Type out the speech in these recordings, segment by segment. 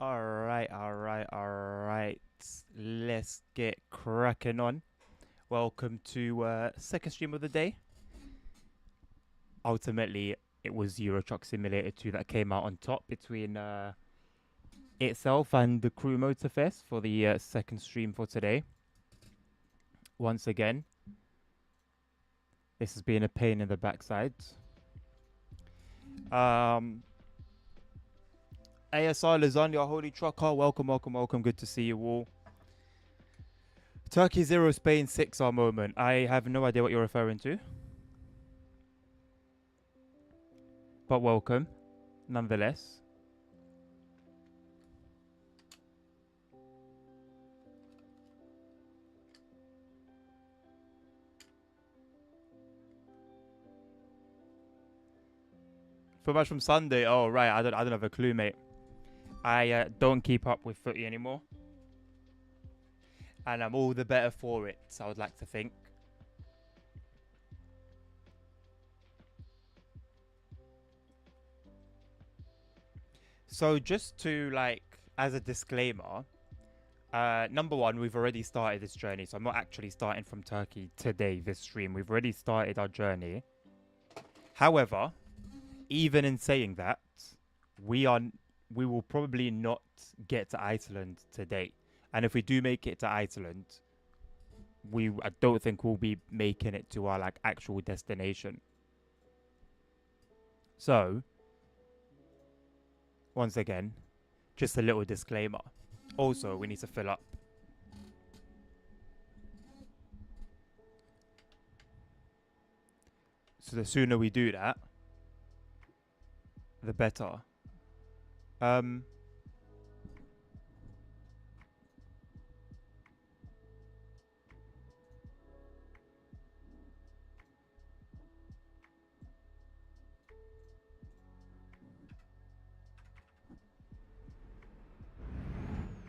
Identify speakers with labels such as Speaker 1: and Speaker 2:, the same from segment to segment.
Speaker 1: All right. Let's get cracking on. Welcome to second stream of the day. Ultimately, it was Euro Truck Simulator 2 that came out on top between itself and the Crew Motorfest for the second stream for today. Once again, this has been a pain in the backside. ASR Lasagna, Holy Trucker, welcome. Good to see you all. Turkey 0, Spain 6 our moment. I have no idea what you're referring to. But welcome, nonetheless. For much from Sunday. Oh right, I don't have a clue, mate. I don't keep up with footy anymore. And I'm all the better for it, I would like to think. So just to, like, as a disclaimer, number one, we've already started this journey. So I'm not actually starting from Turkey today, this stream. We've already started our journey. However, even in saying that, we will probably not get to Iceland today. And if we do make it to Iceland, I don't think we'll be making it to our actual destination. So, once again, just a little disclaimer. Also, we need to fill up. So the sooner we do that, the better.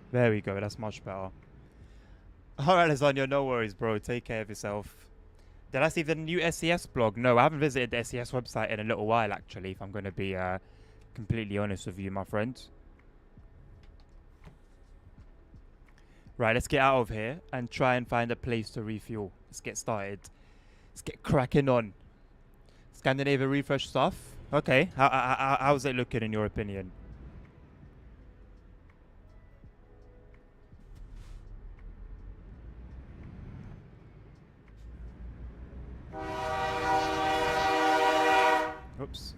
Speaker 1: There we go, that's much better. Alright, Lasagna, no worries, bro. Take care of yourself. Did I see the new SES blog? No, I haven't visited the SES website in a little while, actually, if I'm going to be completely honest with you, my friend. Right, let's get out of here and try and find a place to refuel. Let's get started. Let's get cracking on. Scandinavia refresh stuff. Okay, how's it looking in your opinion? Oops.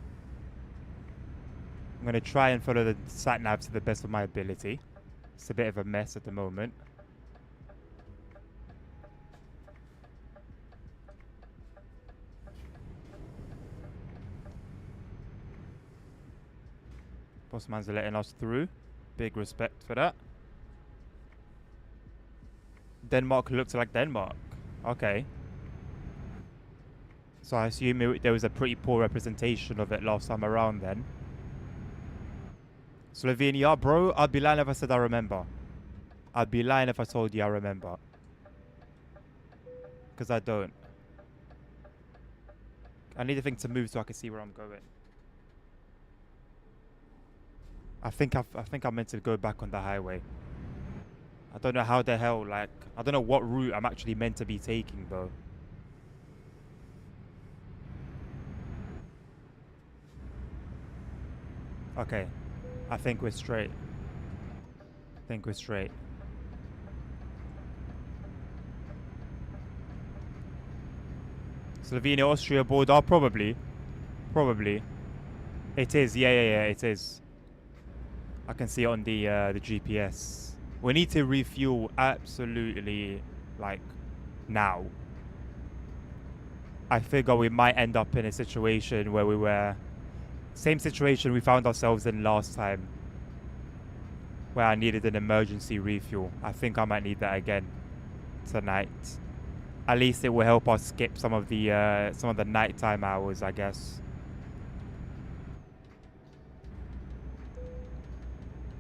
Speaker 1: I'm going to try and follow the sat-nav to the best of my ability. It's a bit of a mess at the moment. Bossman's letting us through. Big respect for that. Denmark looks like Denmark. Okay. So I assume there was a pretty poor representation of it last time around then. Slovenia, bro, I'd be lying if I said I remember. I'd be lying if I told you I remember. Because I don't. I need a thing to move so I can see where I'm going. I think I'm meant to go back on the highway. I don't know how the hell, I don't know what route I'm actually meant to be taking though. Okay, I think we're straight. Slovenia, Austria border, probably. It is, yeah, it is. I can see it on the GPS. We need to refuel absolutely, now. I figure we might end up in a situation where we were... Same situation we found ourselves in last time, where I needed an emergency refuel. I think I might need that again tonight. At least it will help us skip some of the nighttime hours, I guess.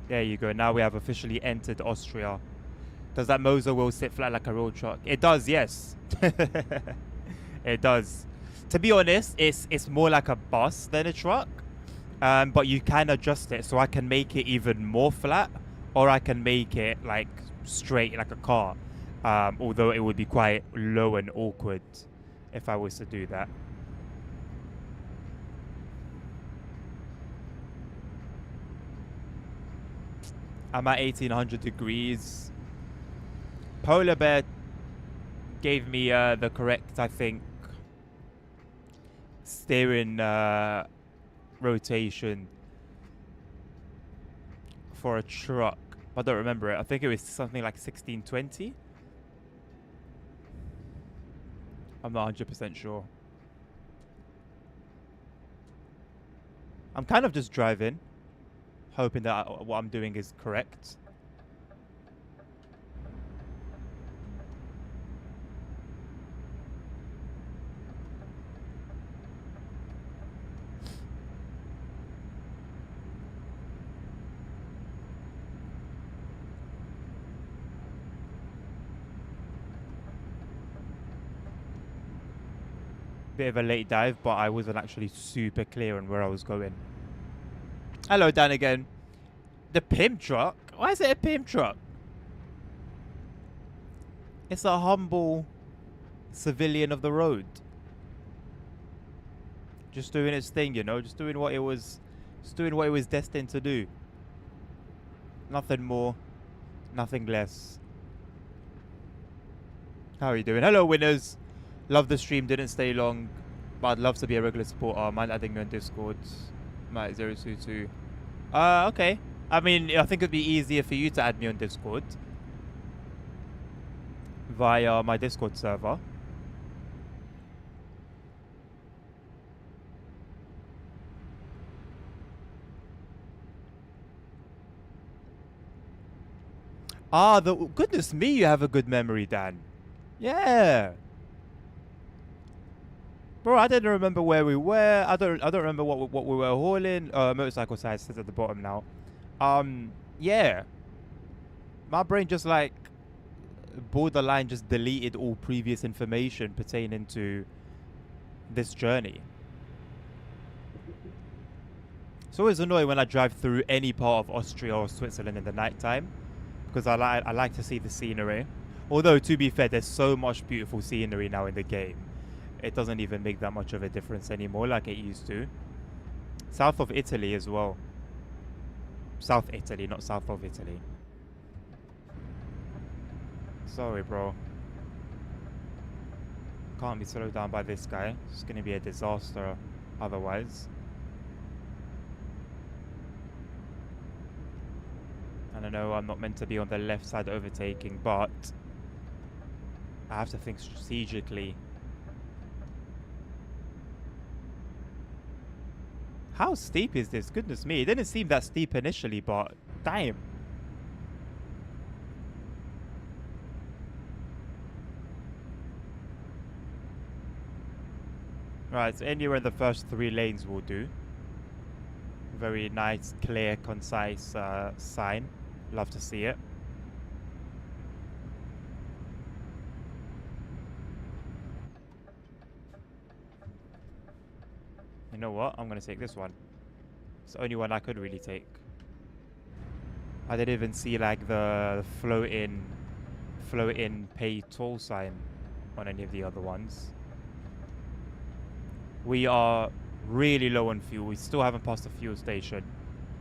Speaker 1: There you go. Now we have officially entered Austria. Does that Moser wheel sit flat like a road truck? It does, yes. It does. To be honest, it's more like a bus than a truck. But you can adjust it, so I can make it even more flat. or I can make it like straight like a car. Although it would be quite low and awkward if I was to do that. I'm at 1800 degrees. Polar Bear gave me the correct, I think, steering rotation for a truck. I don't remember it. I think it was something like 1620. I'm not 100% sure. I'm kind of just driving, hoping that what I'm doing is correct. Bit of a late dive, but I wasn't actually super clear on where I was going. Hello, Dan again. The pimp truck? Why is it a pimp truck? It's a humble civilian of the road. Just doing its thing, you know, just doing what it was destined to do. Nothing more, nothing less. How are you doing? Hello, winners. Love the stream, didn't stay long, but I'd love to be a regular supporter. Mind adding me on Discord. Might 022. Okay. I mean, I think it'd be easier for you to add me on Discord via my Discord server. Ah, goodness me, you have a good memory, Dan. Yeah. Bro, I didn't remember where we were. I don't remember what we were hauling. Motorcycle side sits at the bottom now. Yeah. My brain just like borderline just deleted all previous information pertaining to this journey. It's always annoying when I drive through any part of Austria or Switzerland in the nighttime because I like to see the scenery. Although to be fair, there's so much beautiful scenery now in the game. It doesn't even make that much of a difference anymore like it used to. South of Italy as well. South Italy, not south of Italy. Sorry, bro. Can't be slowed down by this guy. It's gonna be a disaster otherwise. And I know I'm not meant to be on the left side overtaking, but I have to think strategically. How steep is this? Goodness me. It didn't seem that steep initially, but damn. Right, so anywhere in the first 3 lanes will do. Very nice, clear, concise sign. Love to see it. You know what? I'm going to take this one. It's the only one I could really take. I didn't even see like the float-in pay toll sign on any of the other ones. We are really low on fuel. We still haven't passed the fuel station.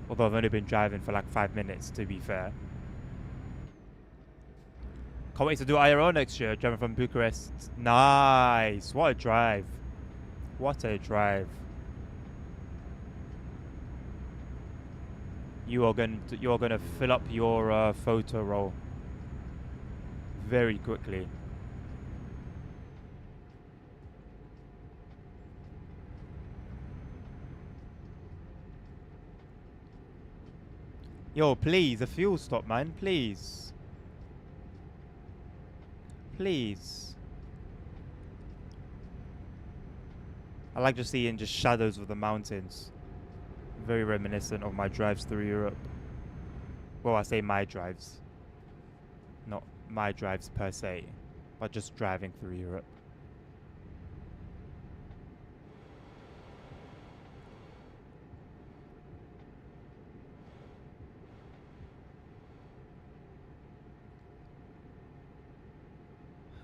Speaker 1: Although I've only been driving for like 5 minutes, to be fair. Can't wait to do IRL next year. Driving from Bucharest. Nice. What a drive. What a drive. You are going to fill up your photo roll very quickly. Yo, please, a fuel stop, man. Please. Please. I like just seeing just shadows of the mountains. Very reminiscent of my drives through Europe. Well, I say my drives. Not my drives per se, but just driving through Europe.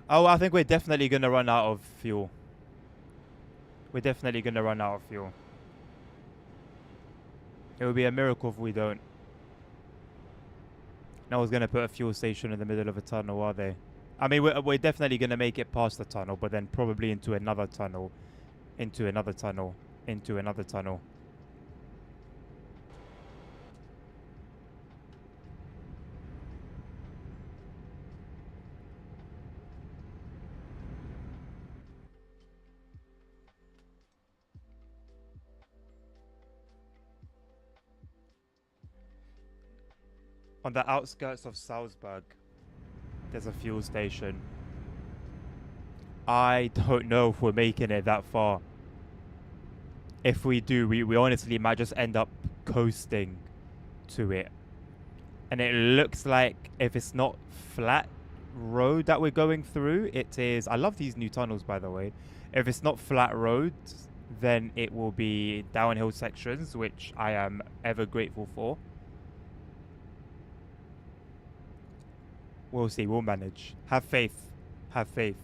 Speaker 1: Oh, I think we're definitely gonna run out of fuel. We're definitely gonna run out of fuel. It would be a miracle if we don't. No one's gonna put a fuel station in the middle of a tunnel, are they? I mean, we're definitely gonna make it past the tunnel, but then probably into another tunnel, into another tunnel, into another tunnel. On the outskirts of Salzburg, there's a fuel station. I don't know if we're making it that far. If we do, we honestly might just end up coasting to it. And it looks like if it's not flat road that we're going through, it is. I love these new tunnels, by the way. If it's not flat roads, then it will be downhill sections, which I am ever grateful for. We'll see. We'll manage. Have faith. Have faith.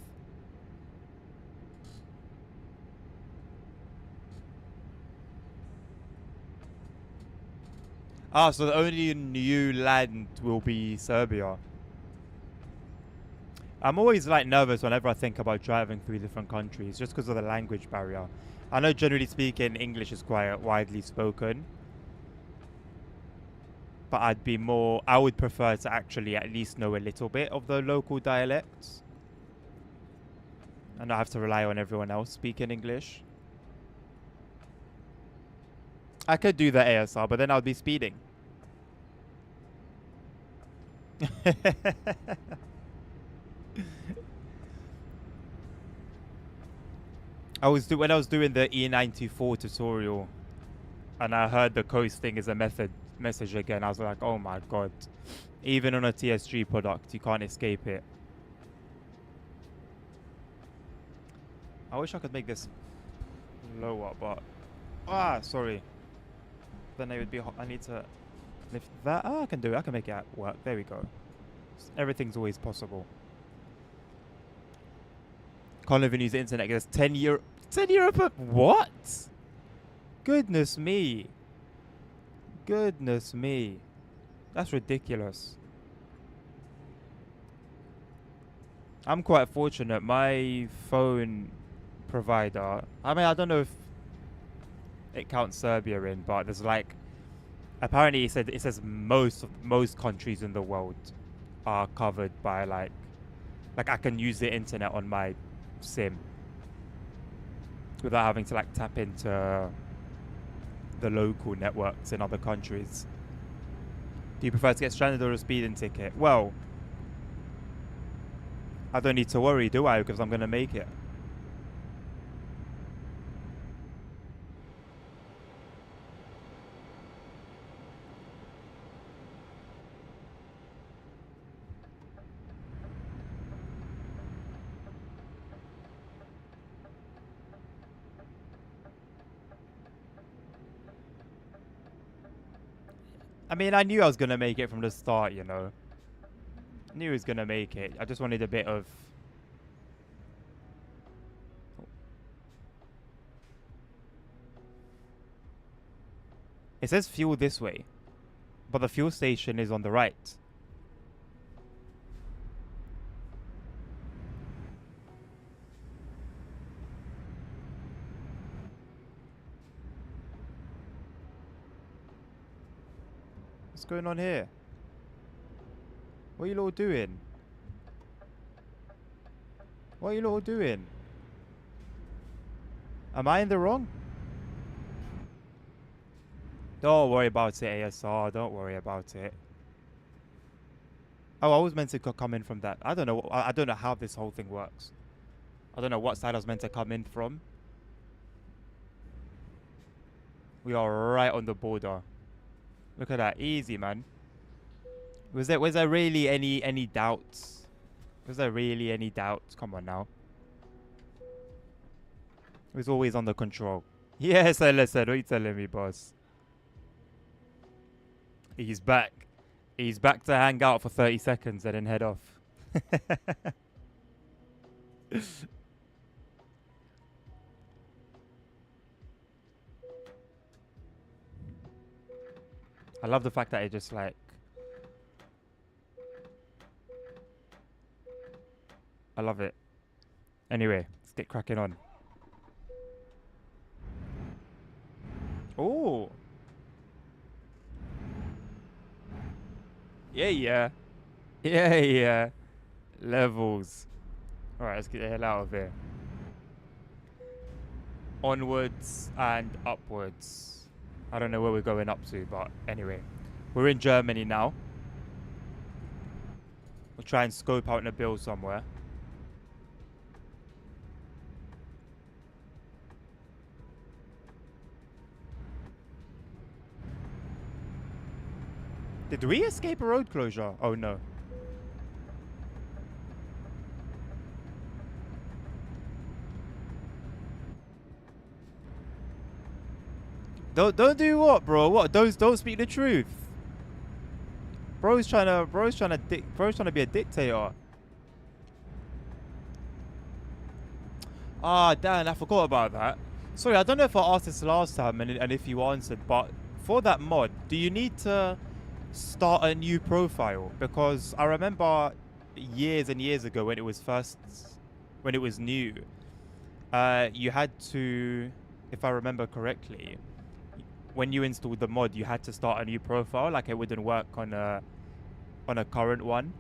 Speaker 1: Ah, so the only new land will be Serbia. I'm always like nervous whenever I think about driving through different countries, just because of the language barrier. I know generally speaking, English is quite widely spoken, but I would prefer to actually at least know a little bit of the local dialects and not have to rely on everyone else speaking English. I could do the ASR, but then I'd be speeding. When I was doing the E94 tutorial, and I heard the coasting is a message again. I was like, oh my god! Even on a TSG product, you can't escape it. I wish I could make this lower, but sorry. Then it would be. I need to lift that. I can do it. I can make it work. There we go. Everything's always possible. Can't even use the internet because 10 euro. 10 euro per what? Goodness me. Goodness me. That's ridiculous. I'm quite fortunate. My phone provider. I mean, I don't know if it counts Serbia in, but there's like apparently it says most countries in the world are covered by like I can use the internet on my SIM without having to like tap into the local networks in other countries. Do you prefer to get stranded or a speeding ticket? Well, I don't need to worry, do I? Because I'm going to make it. I mean, I knew I was going to make it from the start, you know. I knew I was going to make it. I just wanted a bit of... It says fuel this way, but the fuel station is on the right. What's going on here? What are you all doing? What are you all doing? Am I in the wrong? Don't worry about it, ASR. Don't worry about it. Oh, I was meant to come in from that. I don't know. I don't know how this whole thing works. I don't know what side I was meant to come in from. We are right on the border. Look at that. Easy, man. Was there really any doubts? Was there really any doubts? Come on now. It was always under control. Yes, listen. What are you telling me, boss? He's back. He's back to hang out for 30 seconds and then head off. I love the fact that it just like... I love it. Anyway, let's get cracking on. Oh. Yeah, yeah. Yeah, yeah. Levels. Alright, let's get the hell out of here. Onwards and upwards. I don't know where we're going up to, but anyway. We're in Germany now. We'll try and scope out in a bill somewhere. Did we escape a road closure? Oh no. Don't do what, bro? What? Those don't speak the truth. Bro's trying to be a dictator. Ah, damn, I forgot about that. Sorry, I don't know if I asked this last time and if you answered, but for that mod, do you need to start a new profile? Because I remember years and years ago when it was new, you had to, if I remember correctly, when you installed the mod, you had to start a new profile. Like it wouldn't work on a current one.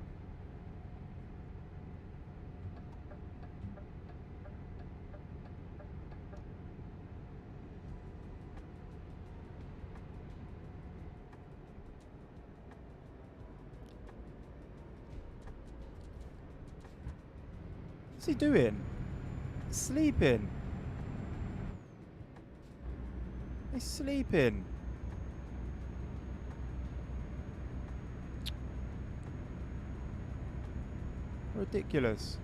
Speaker 1: What's he doing? Sleeping. He's sleeping. Ridiculous.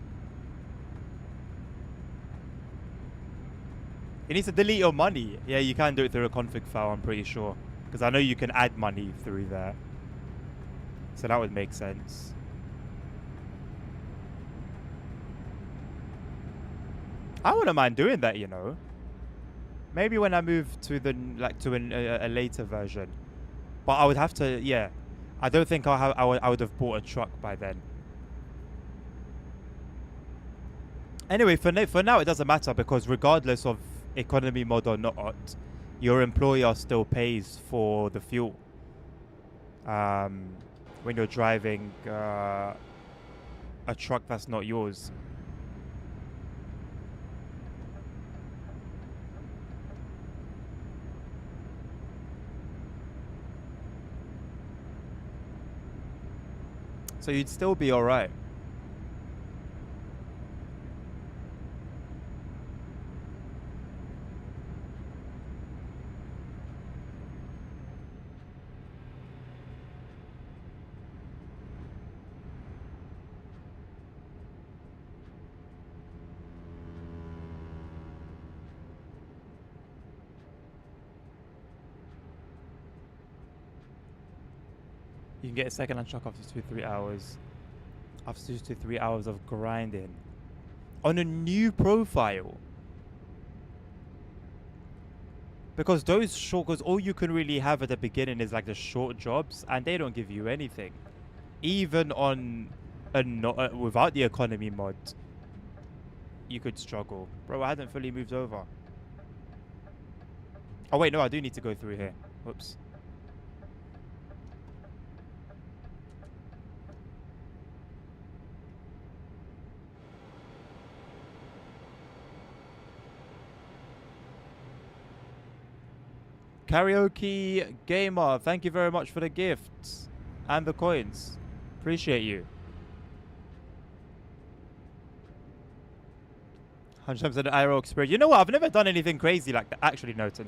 Speaker 1: He needs to delete your money. Yeah, you can do it through a config file, I'm pretty sure. Because I know you can add money through there. So that would make sense. I wouldn't mind doing that, you know. Maybe when I move to the a later version. But I would have to, yeah. I don't think I would have bought a truck by then. Anyway, for now it doesn't matter because regardless of economy mod or not, your employer still pays for the fuel. When you're driving a truck that's not yours. So you'd still be alright. You can get a second-hand truck after 2-3 hours. After 2-3 hours of grinding. On a new profile. Because because all you can really have at the beginning is like the short jobs, and they don't give you anything. Even on without the economy mod, you could struggle. Bro, I hadn't fully moved over. Oh wait, no, I do need to go through here. Whoops. Karaoke Gamer, thank you very much for the gifts and the coins. Appreciate you. 100% IRL experience. You know what? I've never done anything crazy like that. Actually, no. If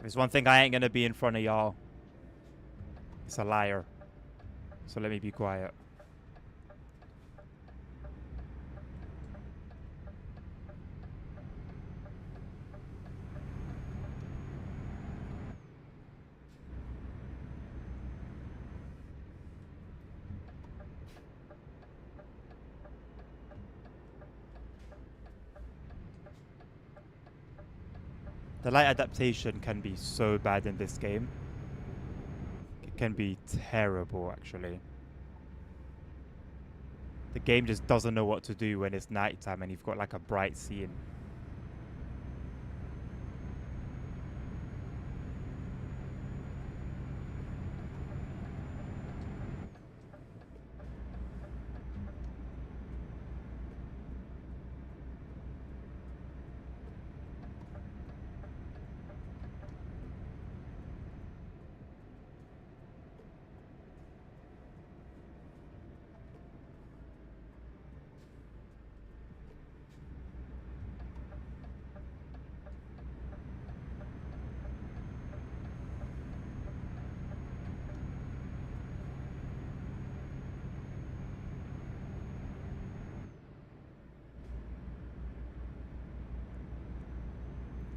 Speaker 1: it's one thing, I ain't gonna be in front of y'all. It's a liar. So let me be quiet. The light adaptation can be so bad in this game. It can be terrible, actually. The game just doesn't know what to do when it's nighttime and you've got like a bright scene.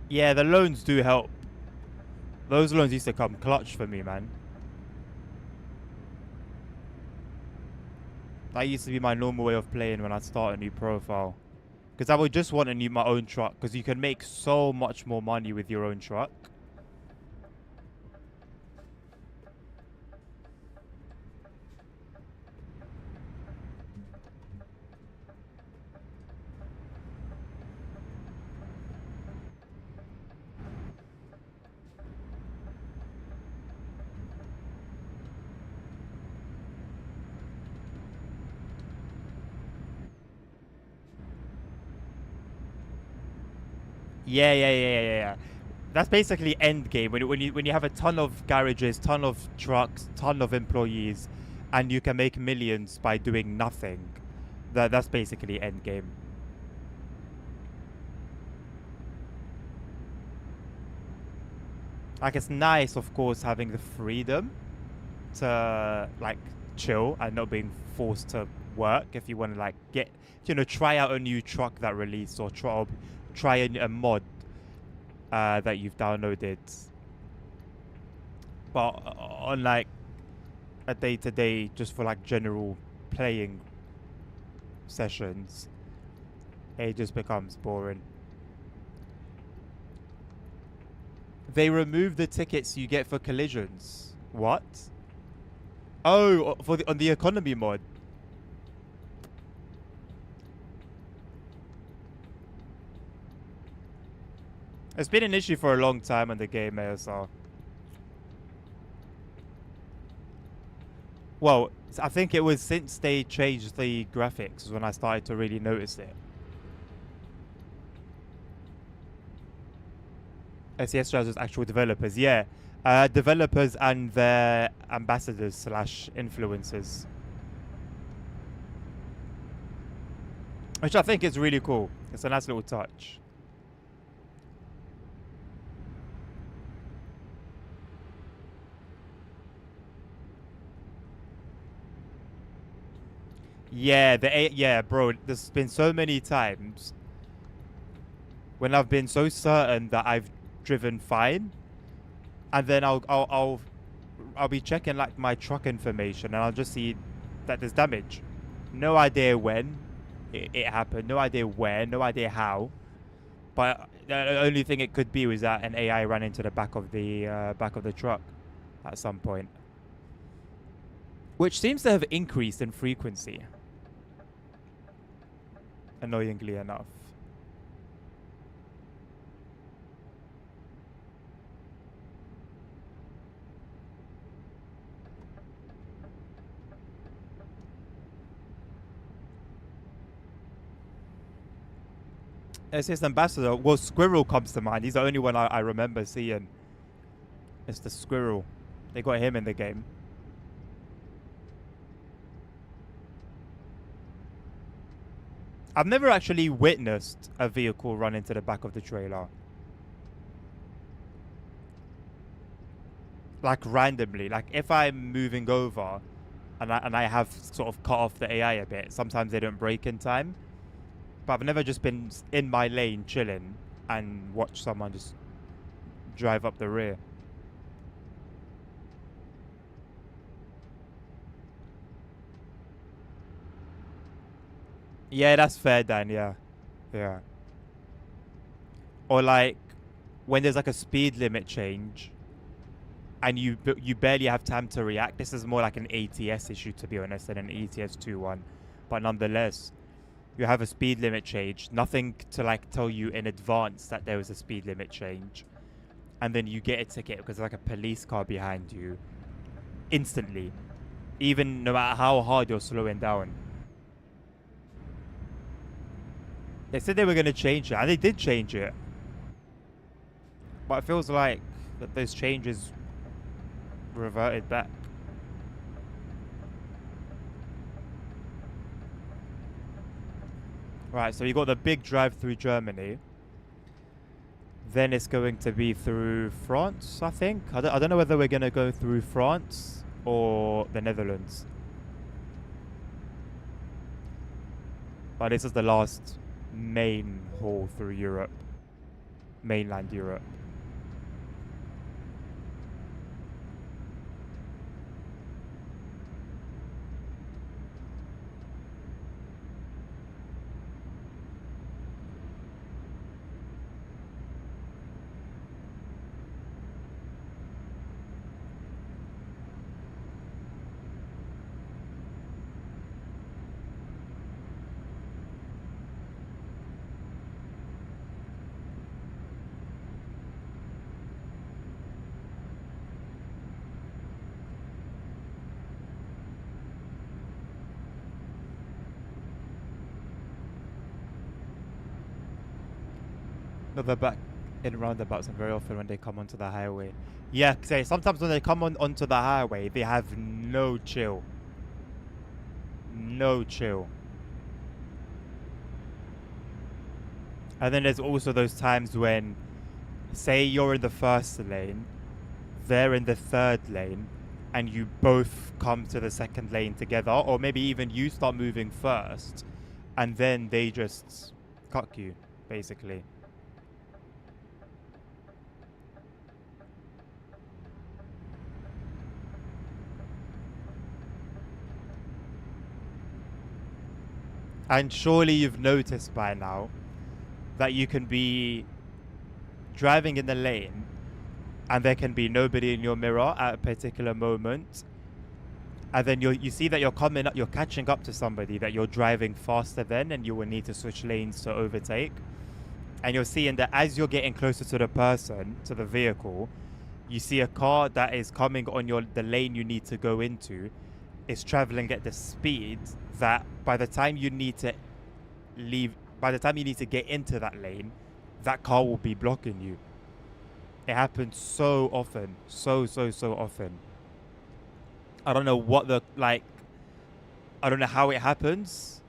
Speaker 1: Yeah, the loans do help. Those loans used to come clutch for me, man. That used to be my normal way of playing when I start a new profile. Because I would just want my own truck. Because you can make so much more money with your own truck. Yeah. That's basically end game. When you have a ton of garages, ton of trucks, ton of employees, and you can make millions by doing nothing. That's basically end game. Like it's nice, of course, having the freedom to like chill and not being forced to work if you want to like get try out a new truck that released or try a mod that you've downloaded. But on like a day-to-day, just for like general playing sessions, it just becomes boring. They remove the tickets you get for collisions. What? Oh, on the economy mod. It's been an issue for a long time in the game, ASR. Well, I think it was since they changed the graphics when I started to really notice it. SES Drivers actual developers, yeah. Developers and their ambassadors slash influencers. Which I think is really cool. It's a nice little touch. Yeah, bro. There's been so many times when I've been so certain that I've driven fine, and then I'll be checking like my truck information, and I'll just see that there's damage. No idea when it happened. No idea where. No idea how. But the only thing it could be was that an AI ran into the back of the truck at some point, which seems to have increased in frequency. Annoyingly enough. It's his ambassador. Well, Squirrel comes to mind. He's the only one I remember seeing. It's the Squirrel. They got him in the game. I've never actually witnessed a vehicle run into the back of the trailer. Like randomly. Like if I'm moving over and I have sort of cut off the AI a bit, sometimes they don't brake in time. But I've never just been in my lane chilling and watch someone just drive up the rear. Yeah, that's fair, Dan. Yeah. Or like when there's like a speed limit change and you barely have time to react. This is more like an ATS issue, to be honest, than an ETS 2 one. But nonetheless, you have a speed limit change, nothing to like tell you in advance that there was a speed limit change, and then you get a ticket because there's like a police car behind you instantly, even no matter how hard you're slowing down. They said they were going to change it, and they did change it. But it feels like that those changes reverted back. Right, so you got the big drive through Germany. Then it's going to be through France, I think. I don't know whether we're going to go through France or the Netherlands. But this is the last main haul through Europe. Mainland Europe. No, they're back in roundabouts, and very often when they come onto the highway. Yeah, say sometimes when they come onto the highway, they have no chill. No chill. And then there's also those times when, say you're in the first lane, they're in the third lane, and you both come to the second lane together, or maybe even you start moving first, and then they just cuck you, basically. And surely you've noticed by now that you can be driving in the lane and there can be nobody in your mirror at a particular moment. And then you see that you're catching up to somebody that you're driving faster than, and you will need to switch lanes to overtake. And you're seeing that as you're getting closer to the person, to the vehicle, you see a car that is coming on the lane you need to go into is traveling at the speed that by the time you need to get into that lane, that car will be blocking you. It happens so often, so often. I don't know I don't know how it happens,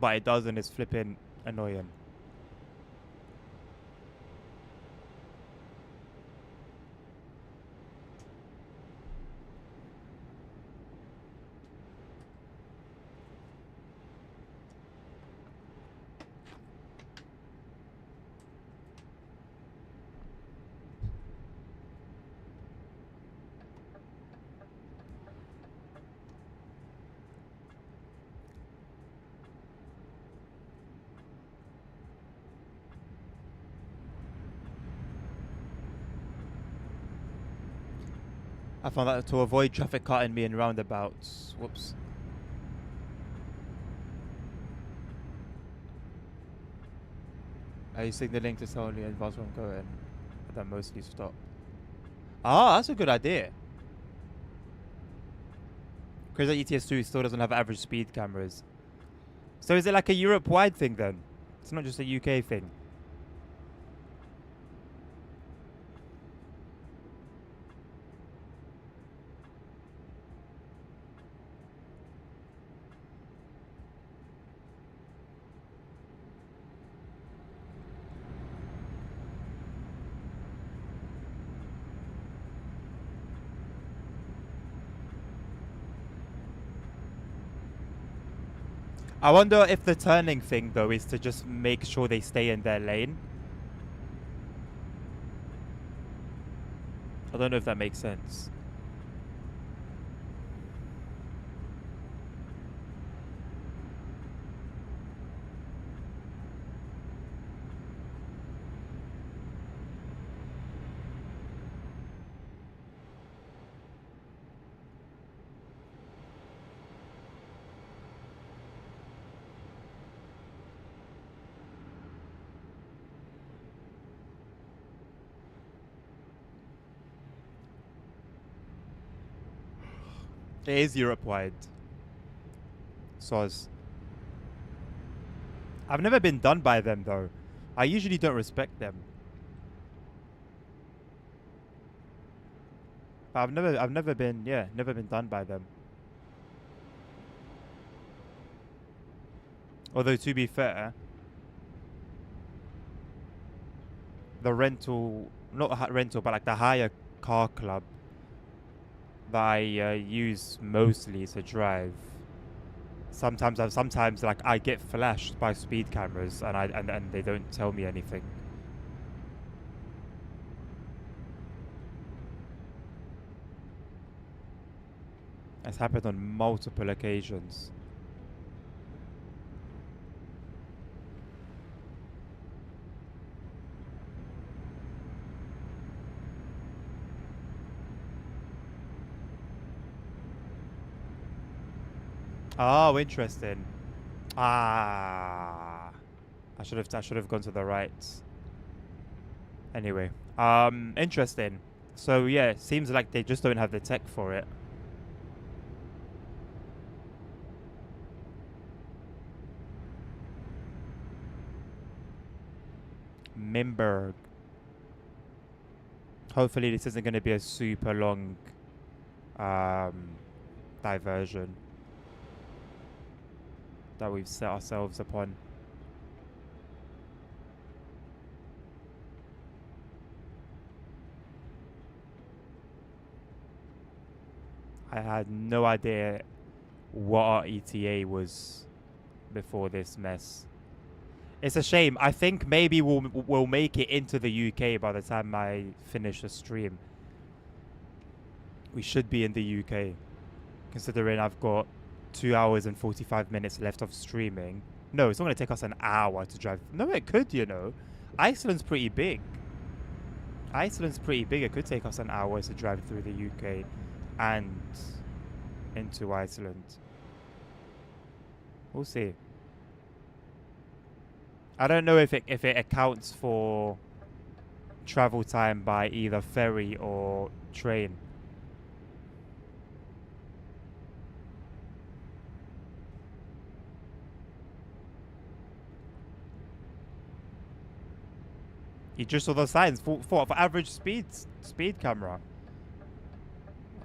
Speaker 1: but it does, and it's flipping annoying. I found that to avoid traffic cutting me in roundabouts. Whoops. Are you signaling to someone you advance where I'm going? But then mostly stop. Ah, that's a good idea. Crazy ETS2 still doesn't have average speed cameras. So is it like a Europe-wide thing then? It's not just a UK thing. I wonder if the turning thing, though, is to just make sure they stay in their lane. I don't know if that makes sense. It is Europe-wide. Soz. I've never been done by them though. I usually don't respect them. But I've never been, yeah, never been done by them. Although to be fair, the rental, not rental, but like the hire car club that I use mostly to drive. Sometimes like I get flashed by speed cameras and they don't tell me anything. It's happened on multiple occasions. Oh, interesting. Ah, I should have gone to the right. Anyway, interesting. So yeah, it seems like they just don't have the tech for it. Mimberg. Hopefully this isn't going to be a super long um, diversion that we've set ourselves upon. I had no idea what our ETA was before this mess. It's a shame. I think maybe we'll make it into the UK by the time I finish the stream. We should be in the UK, considering I've got 2 hours and 45 minutes left of streaming. No, it's not going to take us an hour to drive. No, it could, you know. Iceland's pretty big. Iceland's pretty big. It could take us an hour to drive through the UK and into Iceland. We'll see. I don't know if it accounts for travel time by either ferry or train. You just saw the signs for average speed camera.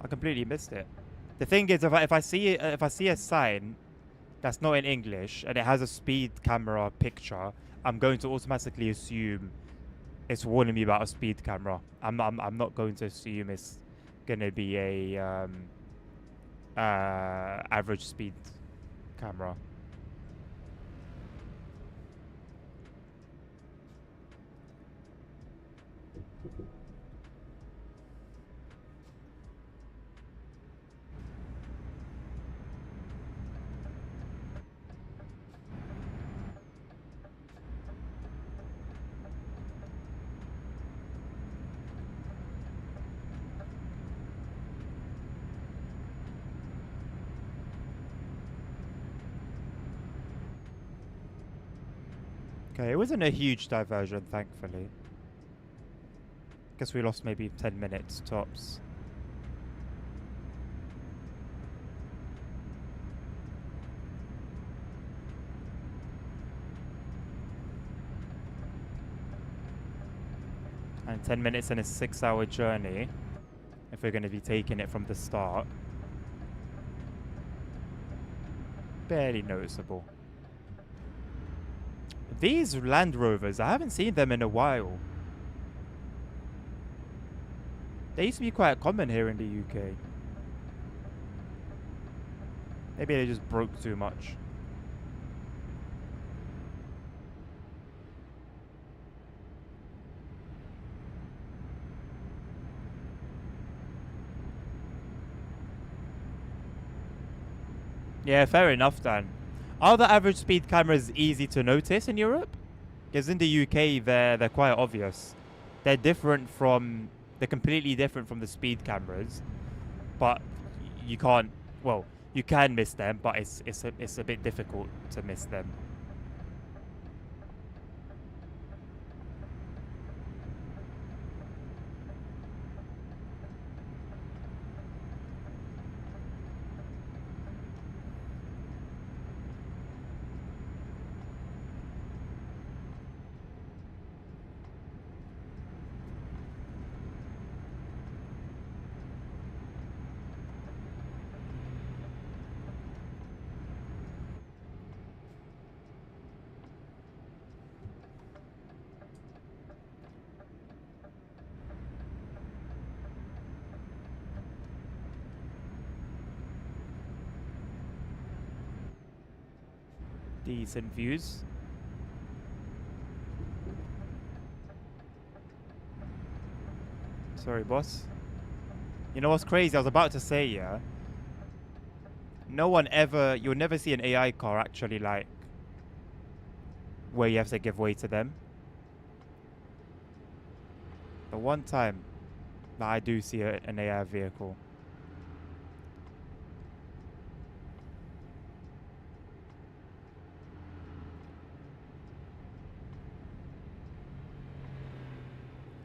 Speaker 1: I completely missed it. The thing is, if I see a sign that's not in English and it has a speed camera picture, I'm going to automatically assume it's warning me about a speed camera. I'm not going to assume it's gonna be a average speed camera. Okay, it wasn't a huge diversion, thankfully. Guess we lost maybe 10 minutes tops. And 10 minutes in a 6-hour journey, if we're going to be taking it from the start. Barely noticeable. These Land Rovers, I haven't seen them in a while. They used to be quite common here in the UK. Maybe they just broke too much. Yeah, fair enough then. Are the average speed cameras easy to notice in Europe? Because in the UK, they're quite obvious. They're different from, they're completely different from the speed cameras, but you can't. Well, you can miss them, but it's a bit difficult to miss them. Decent views. Sorry, boss. You know what's crazy? I was about to say, yeah. No one ever, you'll never see an AI car actually like where you have to give way to them. The one time that I do see an AI vehicle.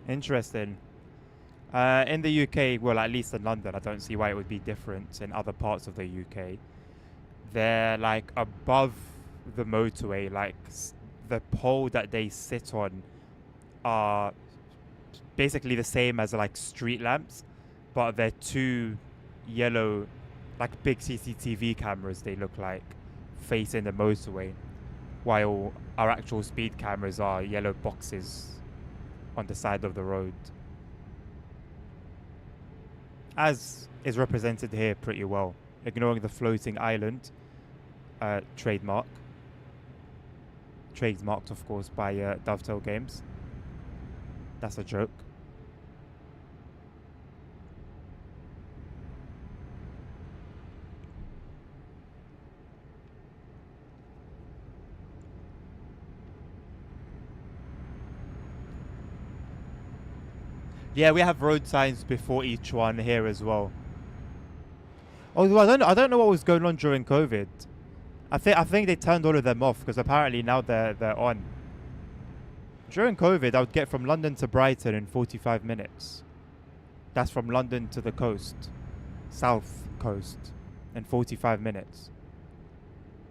Speaker 1: Interesting. In the UK, well, at least in London, I don't see why it would be different in other parts of the UK. They're like above the motorway, like the pole that they sit on are basically the same as like street lamps, but they're two yellow, like big CCTV cameras, they look like, facing the motorway, while our actual speed cameras are yellow boxes on the side of the road. As is represented here pretty well, ignoring the floating island, trademarked of course by Dovetail Games. That's a joke. Yeah, we have road signs before each one here as well. Oh, I don't know what was going on during COVID. I think they turned all of them off because apparently now they're on. During COVID, I would get from London to Brighton in 45 minutes. That's from London to the coast, south coast, in 45 minutes.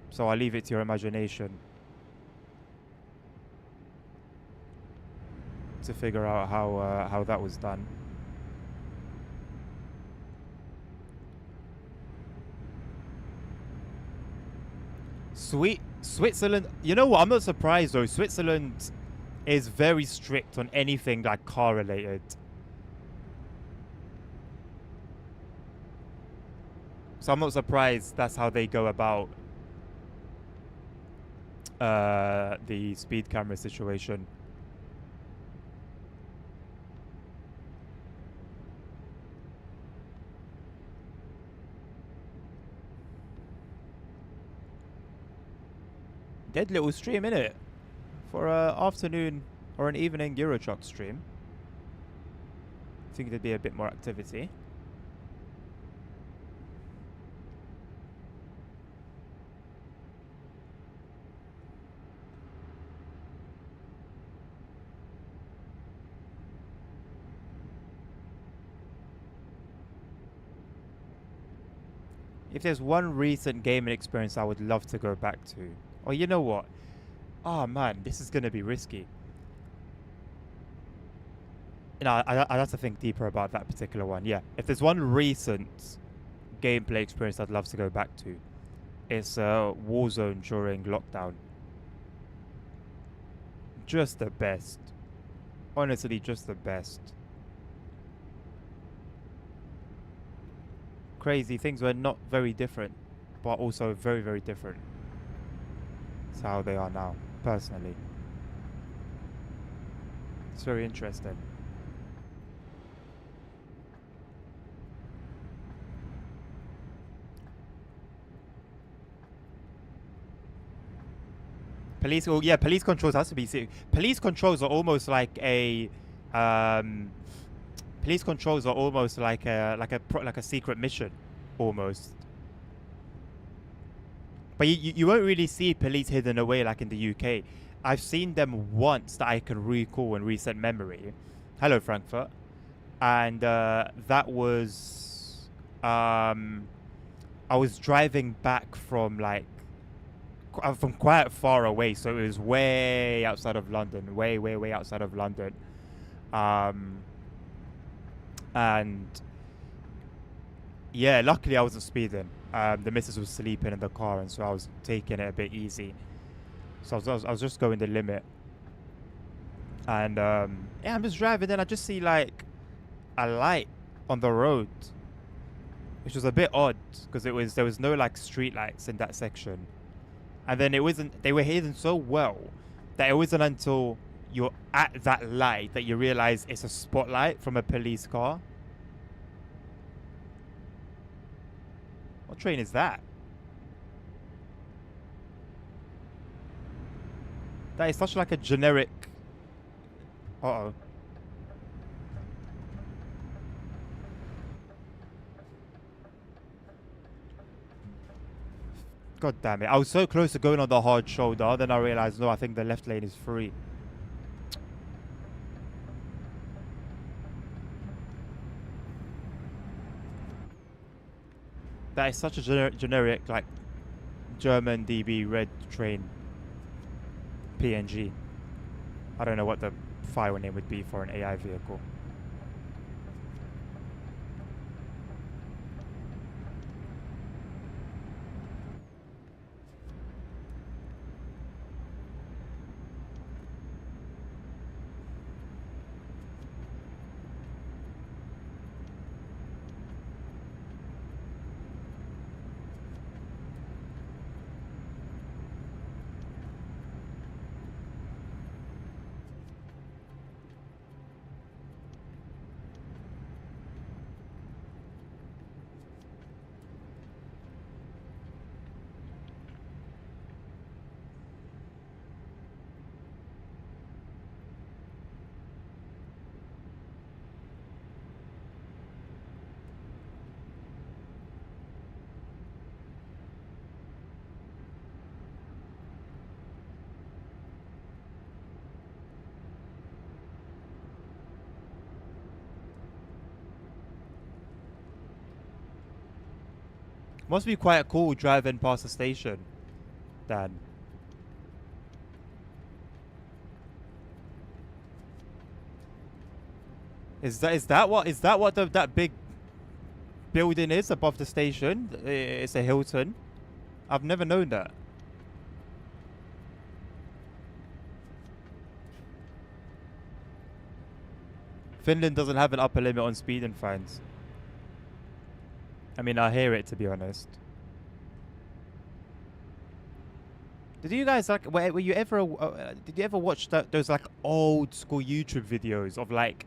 Speaker 1: So I'll leave it to your imagination to figure out how that was done. Switzerland. You know what? I'm not surprised though. Switzerland is very strict on anything like car related. So I'm not surprised that's how they go about the speed camera situation. Dead little stream, innit? For an afternoon or an evening Euro Truck stream. I think there'd be a bit more activity. If there's one recent gaming experience I would love to go back to. Oh, you know what? Oh man, this is gonna be risky. You know, I'd have to think deeper about that particular one. Yeah, if there's one recent gameplay experience I'd love to go back to, it's Warzone during lockdown. Just the best. Honestly, just the best. Crazy, things were not very different, but also very, very different. It's how they are now, personally. It's very interesting. Police, well, yeah, police controls has to be serious. Police controls are almost like a, police controls are almost like a secret mission, almost. But you won't really see police hidden away like in the UK. I've seen them once that I can recall in recent memory. Hello, Frankfurt. And that was, I was driving back from like, from quite far away. So it was way outside of London, way outside of London. And yeah, luckily I wasn't speeding. The missus was sleeping in the car, and so I was taking it a bit easy. So I was just going the limit. And yeah, I'm just driving, then I just see like a light on the road, which was a bit odd because there was no like street lights in that section. And then it wasn't. They were hidden so well that it wasn't until you're at that light that you realize it's a spotlight from a police car. What train is that? That is such like a generic. Uh-oh. God damn it. I was so close to going on the hard shoulder, then I realized, no, I think the left lane is free. That is such a generic, like, German DB red train. PNG. I don't know what the file name would be for an AI vehicle. Must be quite cool driving past the station, Dan. Is that what that big building is above the station? It's a Hilton. I've never known that. Finland doesn't have an upper limit on speeding fines. I mean, I hear it, to be honest. Did you guys like? Were you ever? Did you ever watch those like old school YouTube videos of like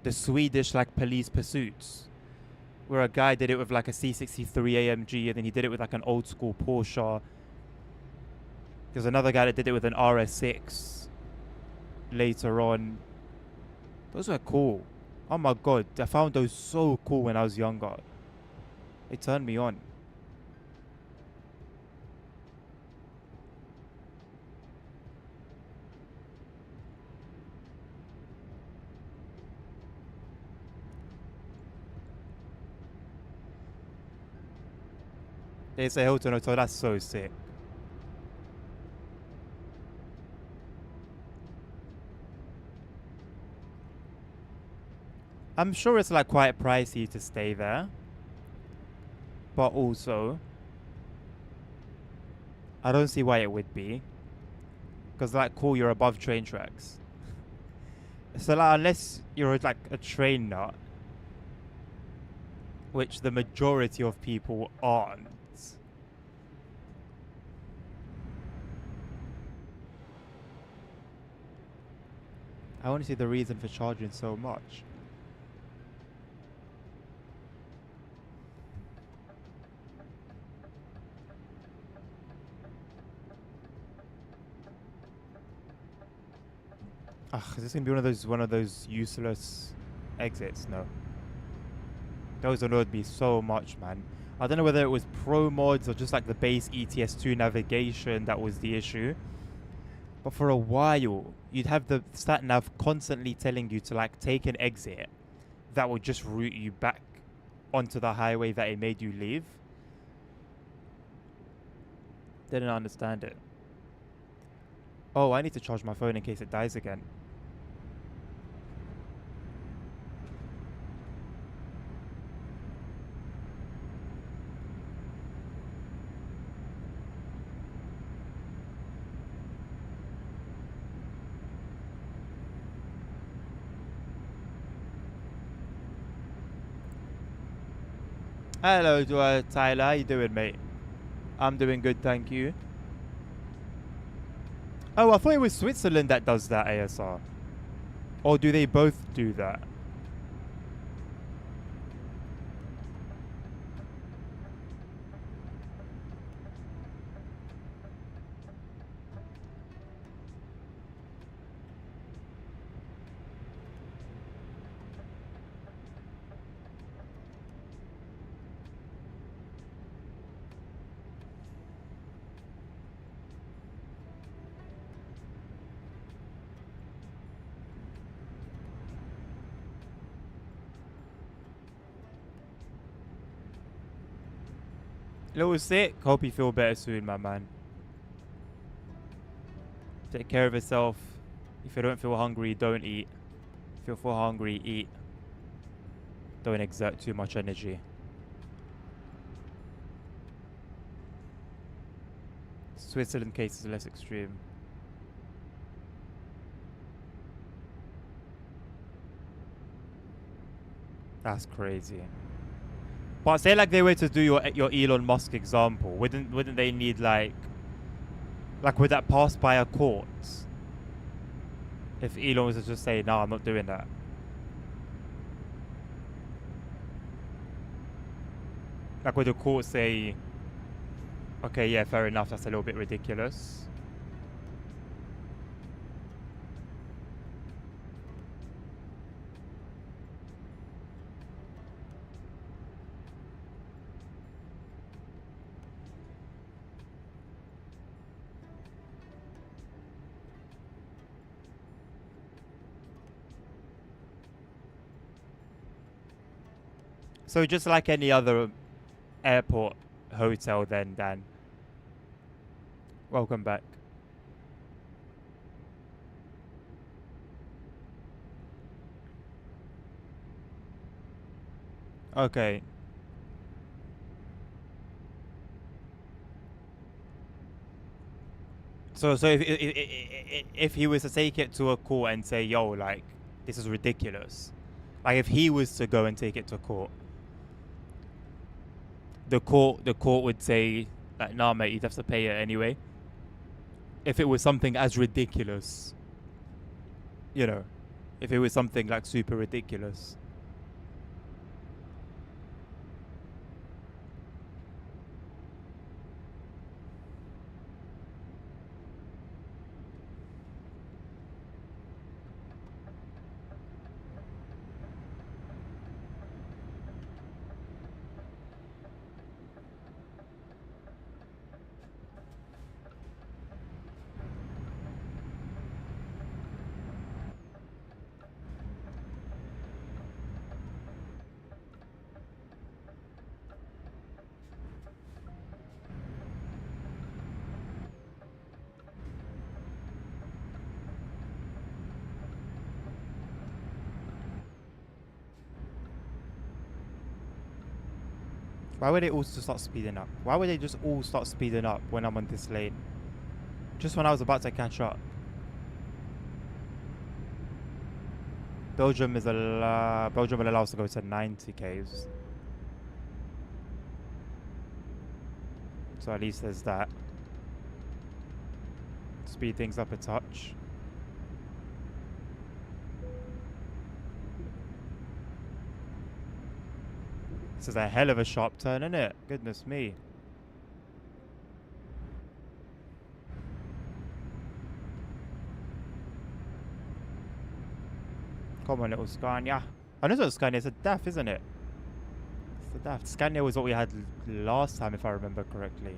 Speaker 1: the Swedish like police pursuits, where a guy did it with like a C63 AMG, and then he did it with like an old school Porsche. There's another guy that did it with an RS6. Later on, those were cool. Oh my god, I found those so cool when I was younger. They turned me on. It's a Hilton Hotel. That's so sick. I'm sure it's like quite pricey to stay there. But also, I don't see why it would be. Because like, cool, you're above train tracks. So like, unless you're like a train nut, which the majority of people aren't. I want to see the reason for charging so much. Ugh, is this gonna be one of those useless exits? No. Those annoyed me so much, man. I don't know whether it was pro mods or just like the base ETS2 navigation that was the issue. But for a while, you'd have the stat nav constantly telling you to like take an exit that would just route you back onto the highway that it made you leave. Didn't understand it. Oh, I need to charge my phone in case it dies again. Hello, Tyler. How you doing, mate? I'm doing good, thank you. Oh, I thought it was Switzerland that does that ASR. Or do they both do that? Little sick. Hope you feel better soon, my man. Take care of yourself. If you don't feel hungry, don't eat. If you feel hungry, eat. Don't exert too much energy. Switzerland case is less extreme. That's crazy. But say like they were to do your Elon Musk example, wouldn't they need like would that pass by a court? If Elon was to just say, no, I'm not doing that. Like would the court say, okay, yeah, fair enough, that's a little bit ridiculous. So just like any other airport hotel then, Dan. Welcome back. Okay. So if he was to take it to a court and say, yo, like, this is ridiculous. Like if he was to go and take it to court, the court would say like, nah, mate, you'd have to pay it anyway. If it was something as ridiculous, you know, if it was something like super ridiculous. Why would they all just start speeding up? Why would they just all start speeding up when I'm on this lane? Just when I was about to catch up. Belgium will allow us to go to 90 k's. So at least there's that. Speed things up a touch. This is a hell of a sharp turn, isn't it? Goodness me. Come on, little Scania. I know it's Scania. It's a DAF, isn't it? It's a DAF. Scania was what we had last time, if I remember correctly.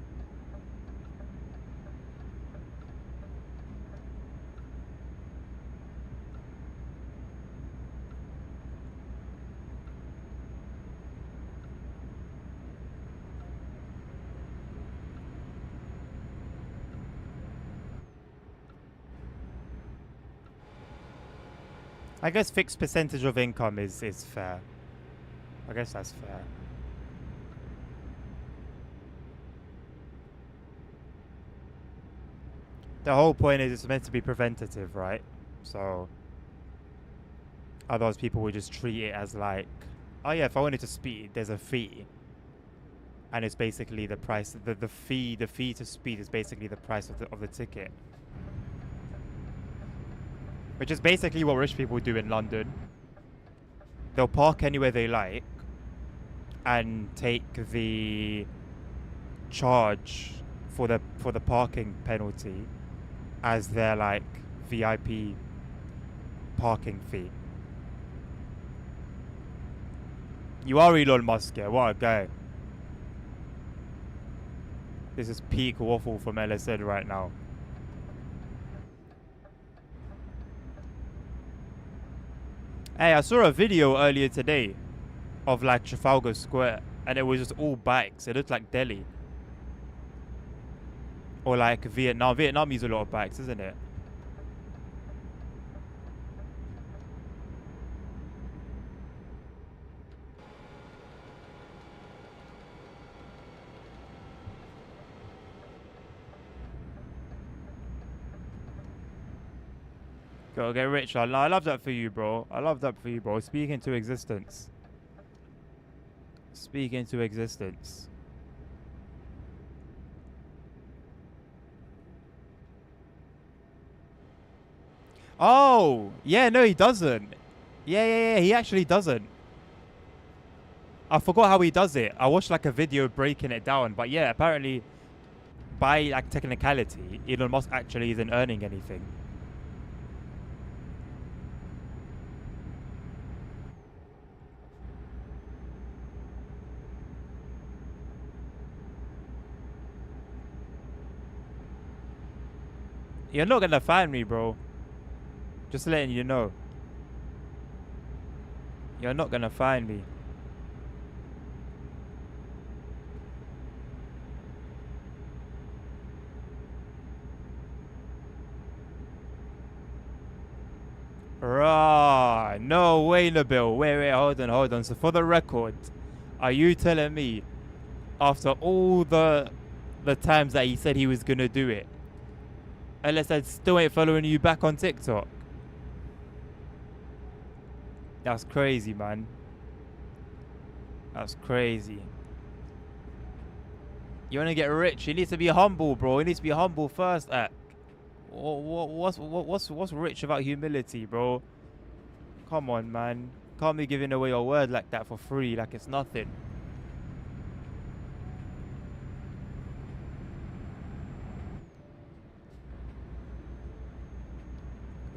Speaker 1: I guess fixed percentage of income is fair. I guess that's fair. The whole point is it's meant to be preventative, right? So otherwise people would just treat it as like, oh yeah, if I wanted to speed, there's a fee. And it's basically the price, the fee to speed is basically the price of the ticket. which is basically what rich people do in London. They'll park anywhere they like and take the charge for the parking penalty as their like VIP parking fee. You are Elon Musk, yeah. What a guy. This is peak waffle from LSN right now. Hey, I saw a video earlier today of like Trafalgar Square, and it was just all bikes. It looked like Delhi. Or like Vietnam. Vietnam uses a lot of bikes, isn't it? Gotta get rich. I love that for you, bro. I love that for you, bro. Speak into existence. Speak into existence. Oh, yeah, no, he doesn't. Yeah, he actually doesn't. I forgot how he does it. I watched like a video breaking it down. But yeah, apparently by like technicality, Elon Musk actually isn't earning anything. You're not gonna find me, bro. Just letting you know. You're not gonna find me. Right. No way, Nabil. Wait, hold on. So for the record, are you telling me after all the times that he said he was gonna do it, unless I still ain't following you back on TikTok? That's crazy, man. That's crazy. You wanna get rich? You need to be humble, bro. You need to be humble first, act. What's rich about humility, bro? Come on, man. Can't be giving away your word like that for free, like it's nothing.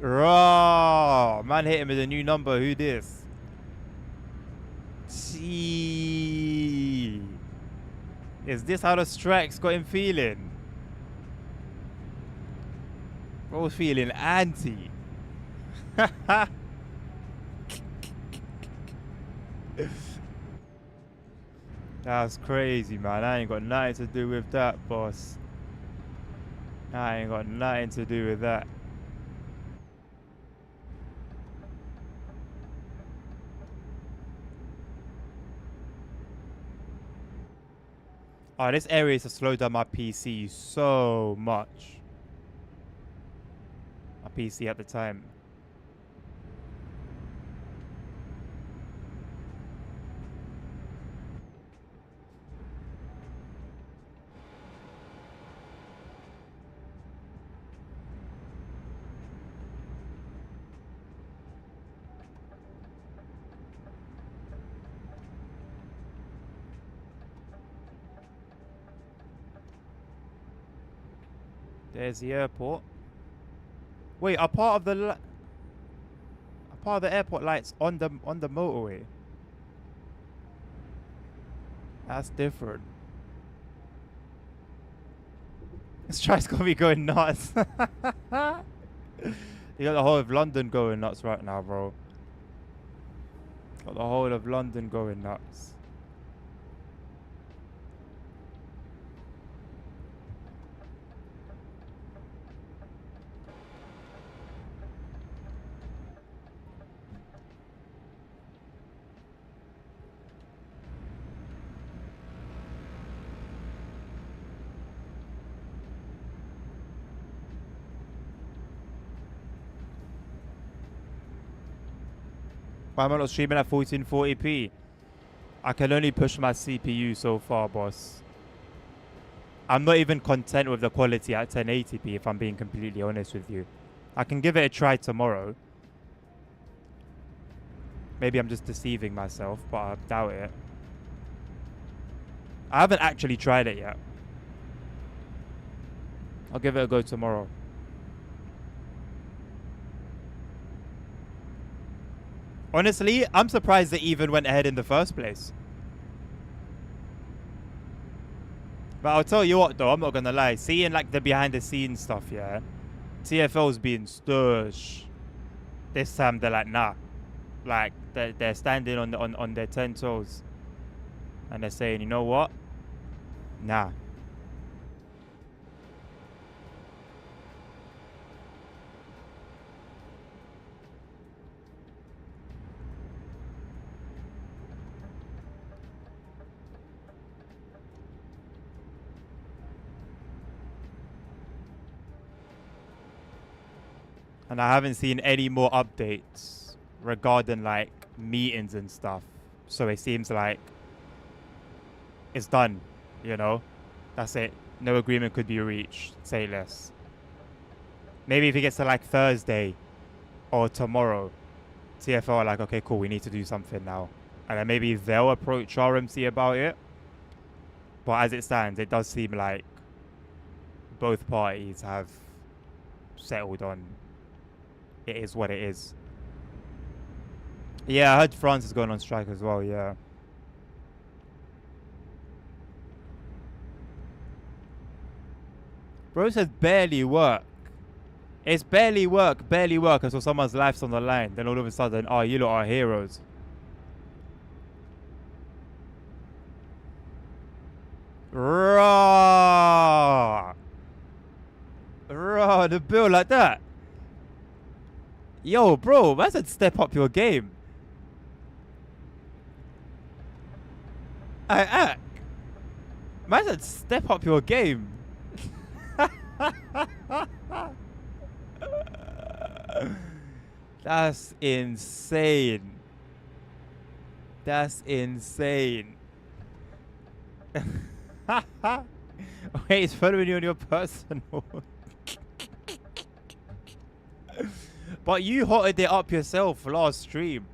Speaker 1: Raw, man hit him with a new number. Who this? See, is this how the strikes got him feeling? Bro's feeling anti. That's crazy, man. I ain't got nothing to do with that, boss. I ain't got nothing to do with that. Oh, this area is to slow down my PC so much. My PC at the time. There's the airport. Wait, are part of the airport lights on the motorway? That's different. This try's gonna be going nuts. You got the whole of London going nuts right now, bro. Got the whole of London going nuts. Why am I not streaming at 1440p? I can only push my CPU so far, boss. I'm not even content with the quality at 1080p, if I'm being completely honest with you. I can give it a try tomorrow. Maybe I'm just deceiving myself, but I doubt it. I haven't actually tried it yet. I'll give it a go tomorrow. Honestly, I'm surprised it even went ahead in the first place. But I'll tell you what though, I'm not gonna lie. Seeing like the behind the scenes stuff, yeah. TFL's being stush. This time they're like, nah. Like they're standing on their 10 toes. And they're saying, you know what? Nah. And I haven't seen any more updates regarding like meetings and stuff. So it seems like it's done, you know? That's it. No agreement could be reached. Say less. Maybe if it gets to like Thursday or tomorrow, TFL are like, okay, cool, we need to do something now. And then maybe they'll approach RMC about it. But as it stands, it does seem like both parties have settled on it is what it is. Yeah, I heard France is going on strike as well, yeah. Bro says barely work. It's barely work until someone's life's on the line. Then all of a sudden, oh, you lot are heroes. Raw. Raw, the bill like that. Yo, bro, man said step up your game. Man said step up your game. That's insane. That's insane. Wait, it's following you on your personal. But you hotted it up yourself last stream.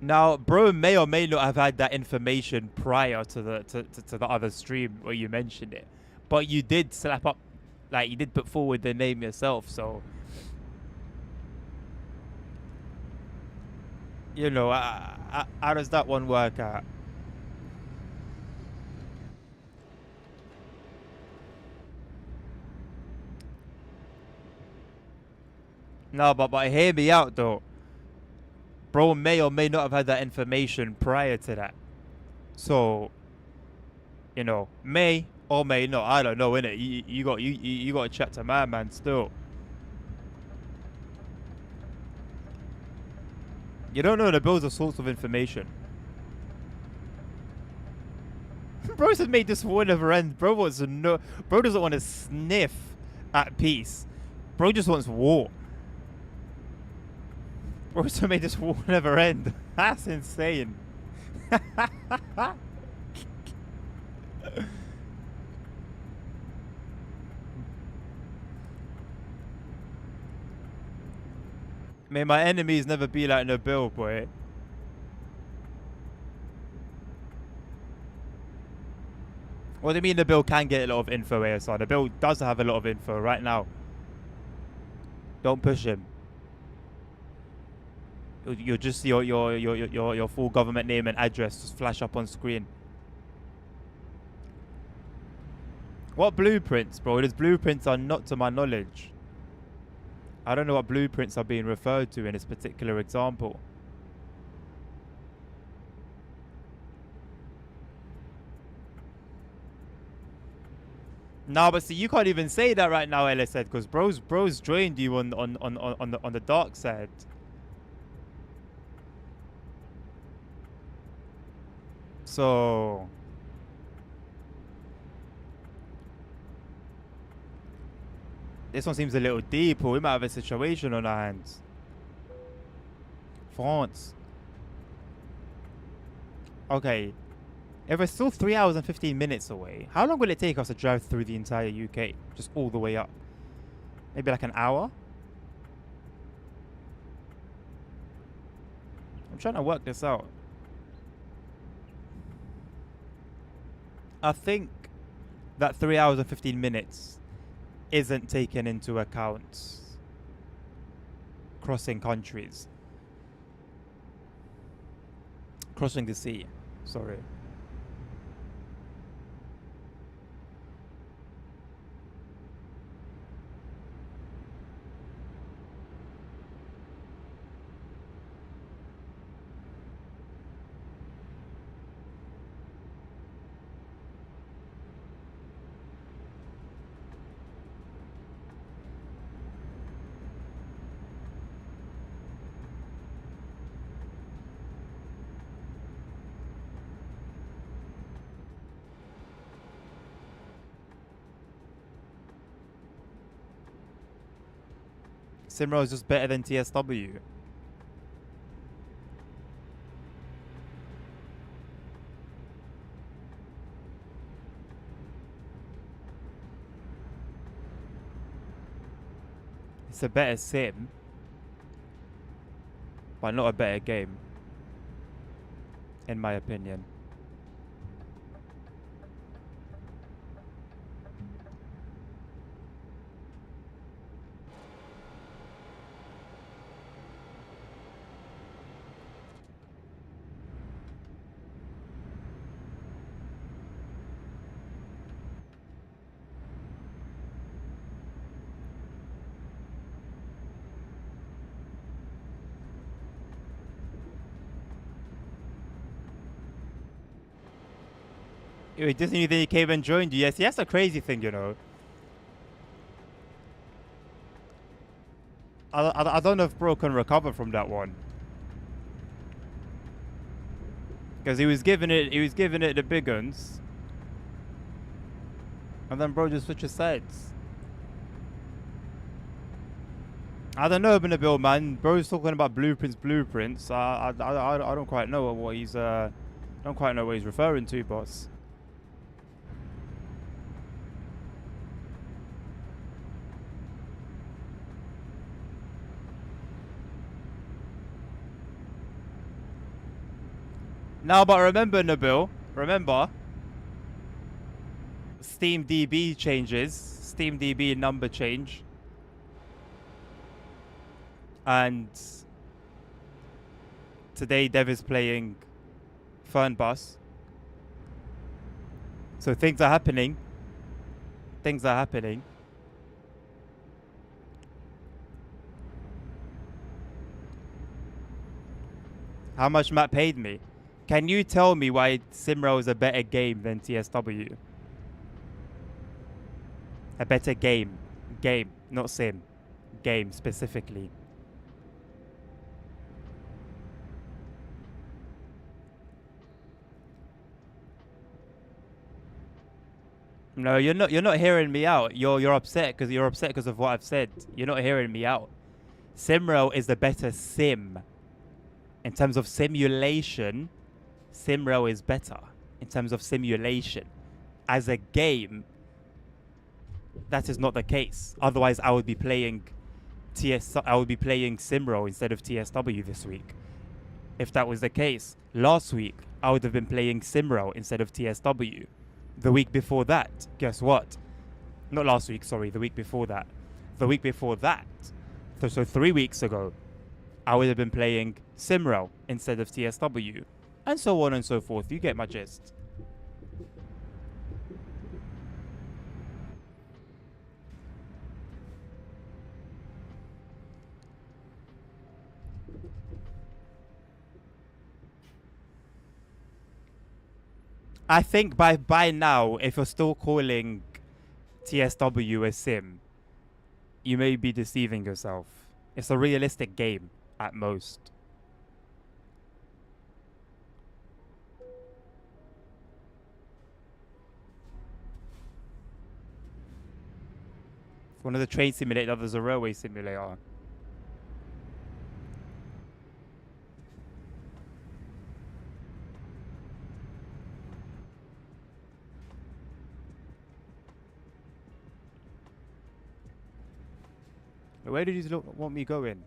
Speaker 1: Now, bro may or may not have had that information prior to the other stream where you mentioned it. But you did slap up, like you did put forward the name yourself, so you know, how does that one work out? No, but hear me out though. Bro may or may not have had that information prior to that. So, you know, may or may not. I don't know, innit? You got to chat to my man still. You don't know the bill's a source of information. Bro said mate this war never ends. Bro wants to know. Bro doesn't want to sniff at peace. Bro just wants war. Bro said mate this war never end. That's insane. May my enemies never be like Nabil, boy. What do you mean Nabil can get a lot of info, ASR? Nabil does have a lot of info right now. Don't push him. You'll just see your full government name and address just flash up on screen. What blueprints, bro? Those blueprints are not to my knowledge. I don't know what blueprints are being referred to in this particular example. No, but see, you can't even say that right now, LSD, because bro's joined you on the dark side. So this one seems a little deep, or we might have a situation on our hands. France. Okay. If we're still 3 hours and 15 minutes away, how long will it take us to drive through the entire UK? Just all the way up? Maybe like an hour? trying to work this out. I think that 3 hours and 15 minutes isn't taken into account crossing countries. Crossing the sea. Sorry. Simro is just better than TSW. It's a better sim, but not a better game, in my opinion. Wait, Disney then he came and joined you. Yes, that's a crazy thing, you know. I don't know if Bro can recover from that one. Because he was giving it the big uns. And then Bro just switches sides. I don't know, Benabil, man. Bro's talking about blueprints. I don't quite know what he's don't quite know what he's referring to, boss. Now, but remember, Nabil, Steam DB changes, Steam DB number change, and today Dev is playing Fernbus. So things are happening. Things are happening. How much Matt paid me? Can you tell me why Simro is a better game than TSW? A better game. Game, not sim. Game, specifically. No, you're not hearing me out. You're upset because of what I've said. You're not hearing me out. Simro is the better sim. In terms of simulation, Simro is better in terms of simulation. As a game, that is not the case. Otherwise, I would be playing Simro instead of TSW this week. If that was the case, last week I would have been playing Simro instead of TSW. The week before that, guess what? Not last week, sorry, the week before that. The week before that, so 3 weeks ago, I would have been playing Simro instead of TSW. And so on and so forth. You get my gist. I think by now, if you're still calling TSW a sim, you may be deceiving yourself. It's a realistic game, at most. One of the train simulator, the other's a railway simulator. Where did you want me going?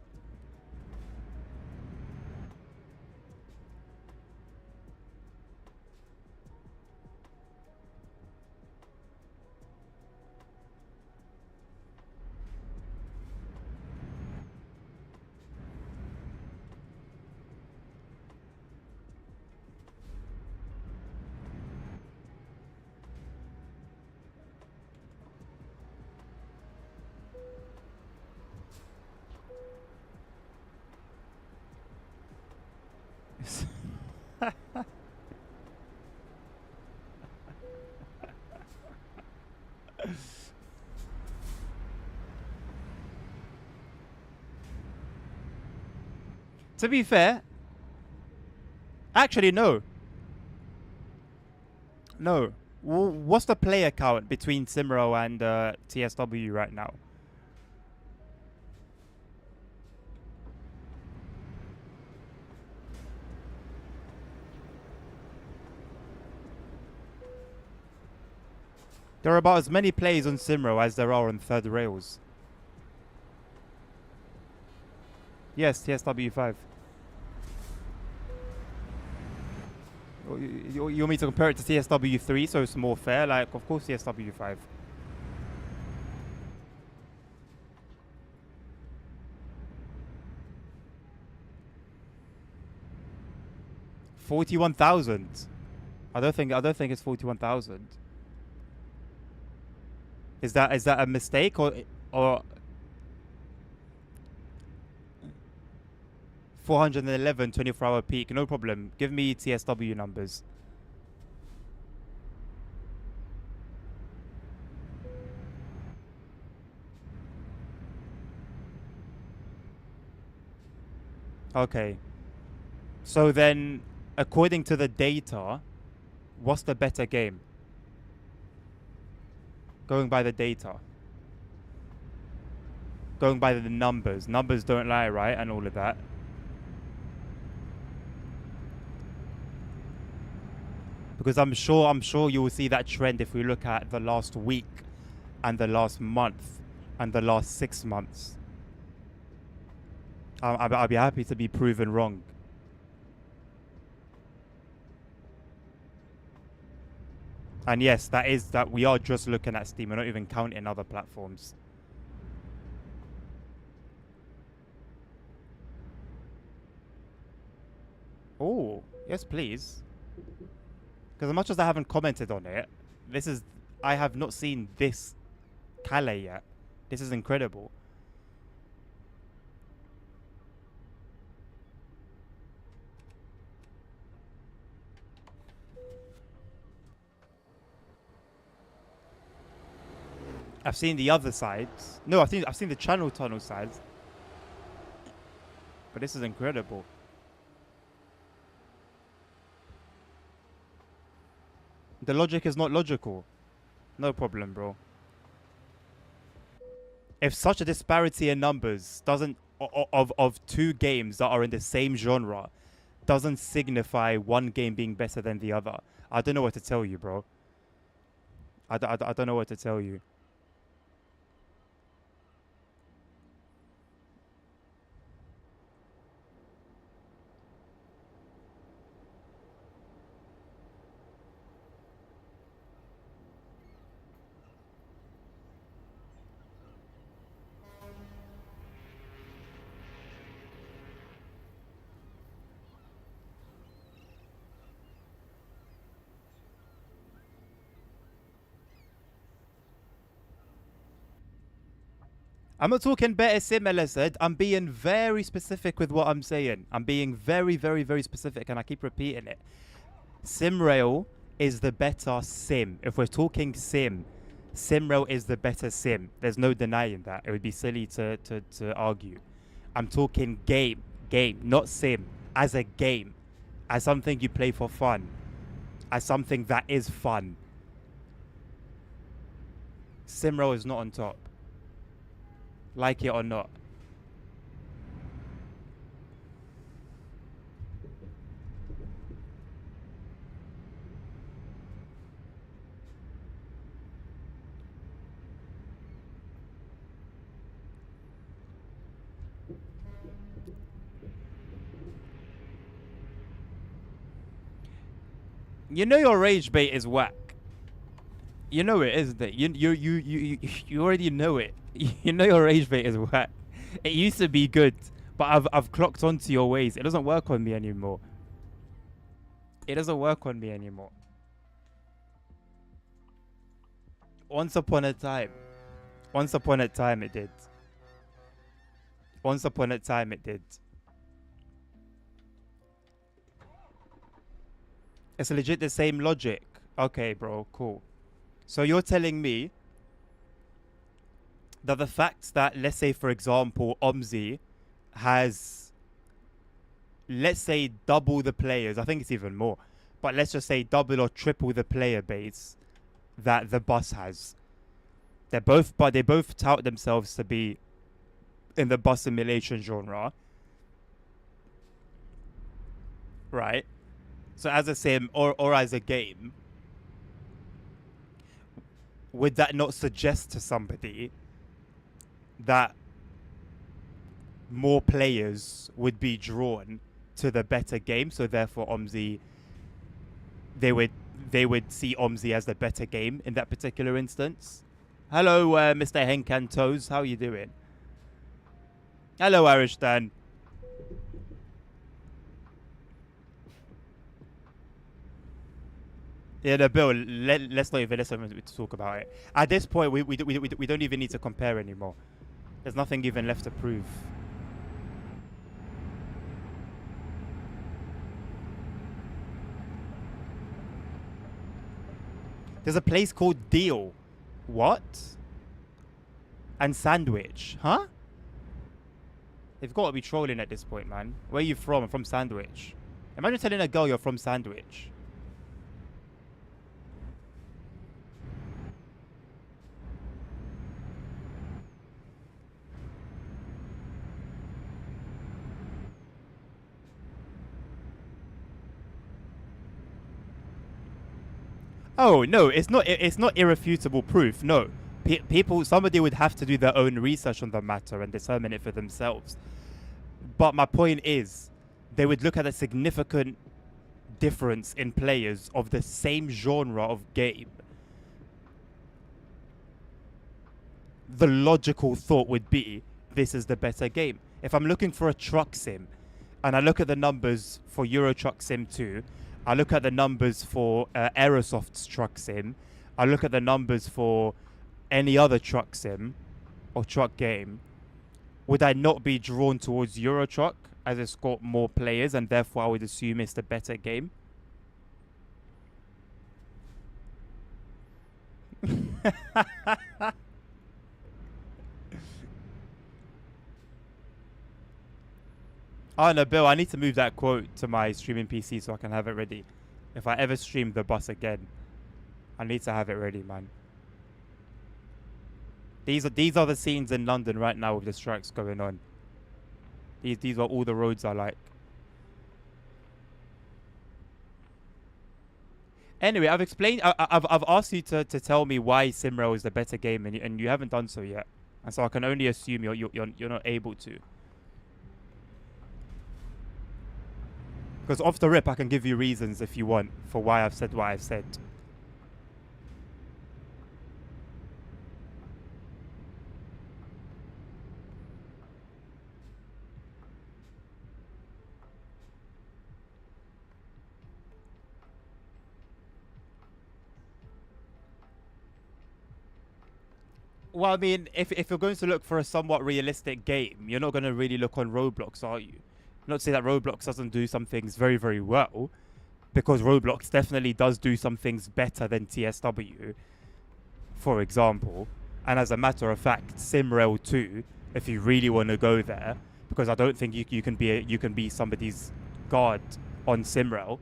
Speaker 1: To be fair, actually no, no. What's the player count between Simro and TSW right now? There are about as many players on Simro as there are on Third Rails. Yes, TSW5. You want me to compare it to TSW3 so it's more fair? Like, of course TSW5. 41,000. I don't think it's 41,000. Is that a mistake or 411 24-hour peak? No problem. Give me TSW numbers. Okay. So then, according to the data, what's the better game? Going by the data. Going by the numbers. Numbers don't lie, right? And all of that. Because I'm sure you will see that trend if we look at the last week and the last month and the last 6 months. I'll be happy to be proven wrong. And yes, that we are just looking at Steam. We're not even counting other platforms. Oh, yes, please. Because as much as I haven't commented on it, I have not seen this Calais yet. This is incredible. I've seen the other sides. No, I've seen the channel tunnel sides. But this is incredible. The logic is not logical. No problem, bro. If such a disparity in numbers doesn't of two games that are in the same genre doesn't signify one game being better than the other, I don't know what to tell you, bro. I don't know what to tell you. I'm not talking better sim, said. I'm being very specific with what I'm saying. I'm being very, very, very specific, and I keep repeating it. Simrail is the better sim. If we're talking sim, Simrail is the better sim. There's no denying that. It would be silly to argue. I'm talking game, not sim. As a game, as something you play for fun, as something that is fun. Simrail is not on top. Like it or not. You know your rage bait is whack. You know it, isn't it? You already know it. You know your rage bait is whack. It used to be good, but I've clocked onto your ways. It doesn't work on me anymore. It doesn't work on me anymore. Once upon a time it did. Once upon a time it did. It's legit the same logic. Okay, bro, cool. So you're telling me that the fact that, let's say, for example, Omzi has, let's say, double the players, I think it's even more, but let's just say double or triple the player base that the bus has. But they both tout themselves to be in the bus simulation genre, right? So as a sim or as a game, would that not suggest to somebody that more players would be drawn to the better game? So therefore, Omzi, they would they would see Omzi as the better game in that particular instance. Hello, Mr. Henkan Toes. How are you doing? Hello, Arishtan. Yeah, no, Bill. Let's not even talk about it. At this point, we don't even need to compare anymore. There's nothing even left to prove. There's a place called Deal. What? And Sandwich. Huh? They've got to be trolling at this point, man. Where are you from? I'm from Sandwich. Imagine telling a girl you're from Sandwich. Oh no, it's not. It's not irrefutable proof. No, people. Somebody would have to do their own research on the matter and determine it for themselves. But my point is, they would look at a significant difference in players of the same genre of game. The logical thought would be, this is the better game. If I'm looking for a truck sim, and I look at the numbers for Euro Truck Sim 2, I look at the numbers for Aerosoft's Truck Sim, I look at the numbers for any other truck sim or truck game, would I not be drawn towards Euro Truck as it's got more players and therefore I would assume it's the better game? Oh no, Bill, I need to move that quote to my streaming PC so I can have it ready. If I ever stream the bus again, I need to have it ready, man. These are the scenes in London right now with the strikes going on. These are all the roads I like. Anyway, I've explained. I've asked you to tell me why Simrail is the better game, and you haven't done so yet. And so I can only assume you're not able to. Because off the rip, I can give you reasons if you want for why I've said what I've said. Well, I mean, if you're going to look for a somewhat realistic game, you're not going to really look on Roblox, are you? Not to say that Roblox doesn't do some things very, very well, because Roblox definitely does do some things better than TSW, for example. And as a matter of fact, Simrail 2, if you really want to go there, because I don't think you can be somebody's god on Simrail.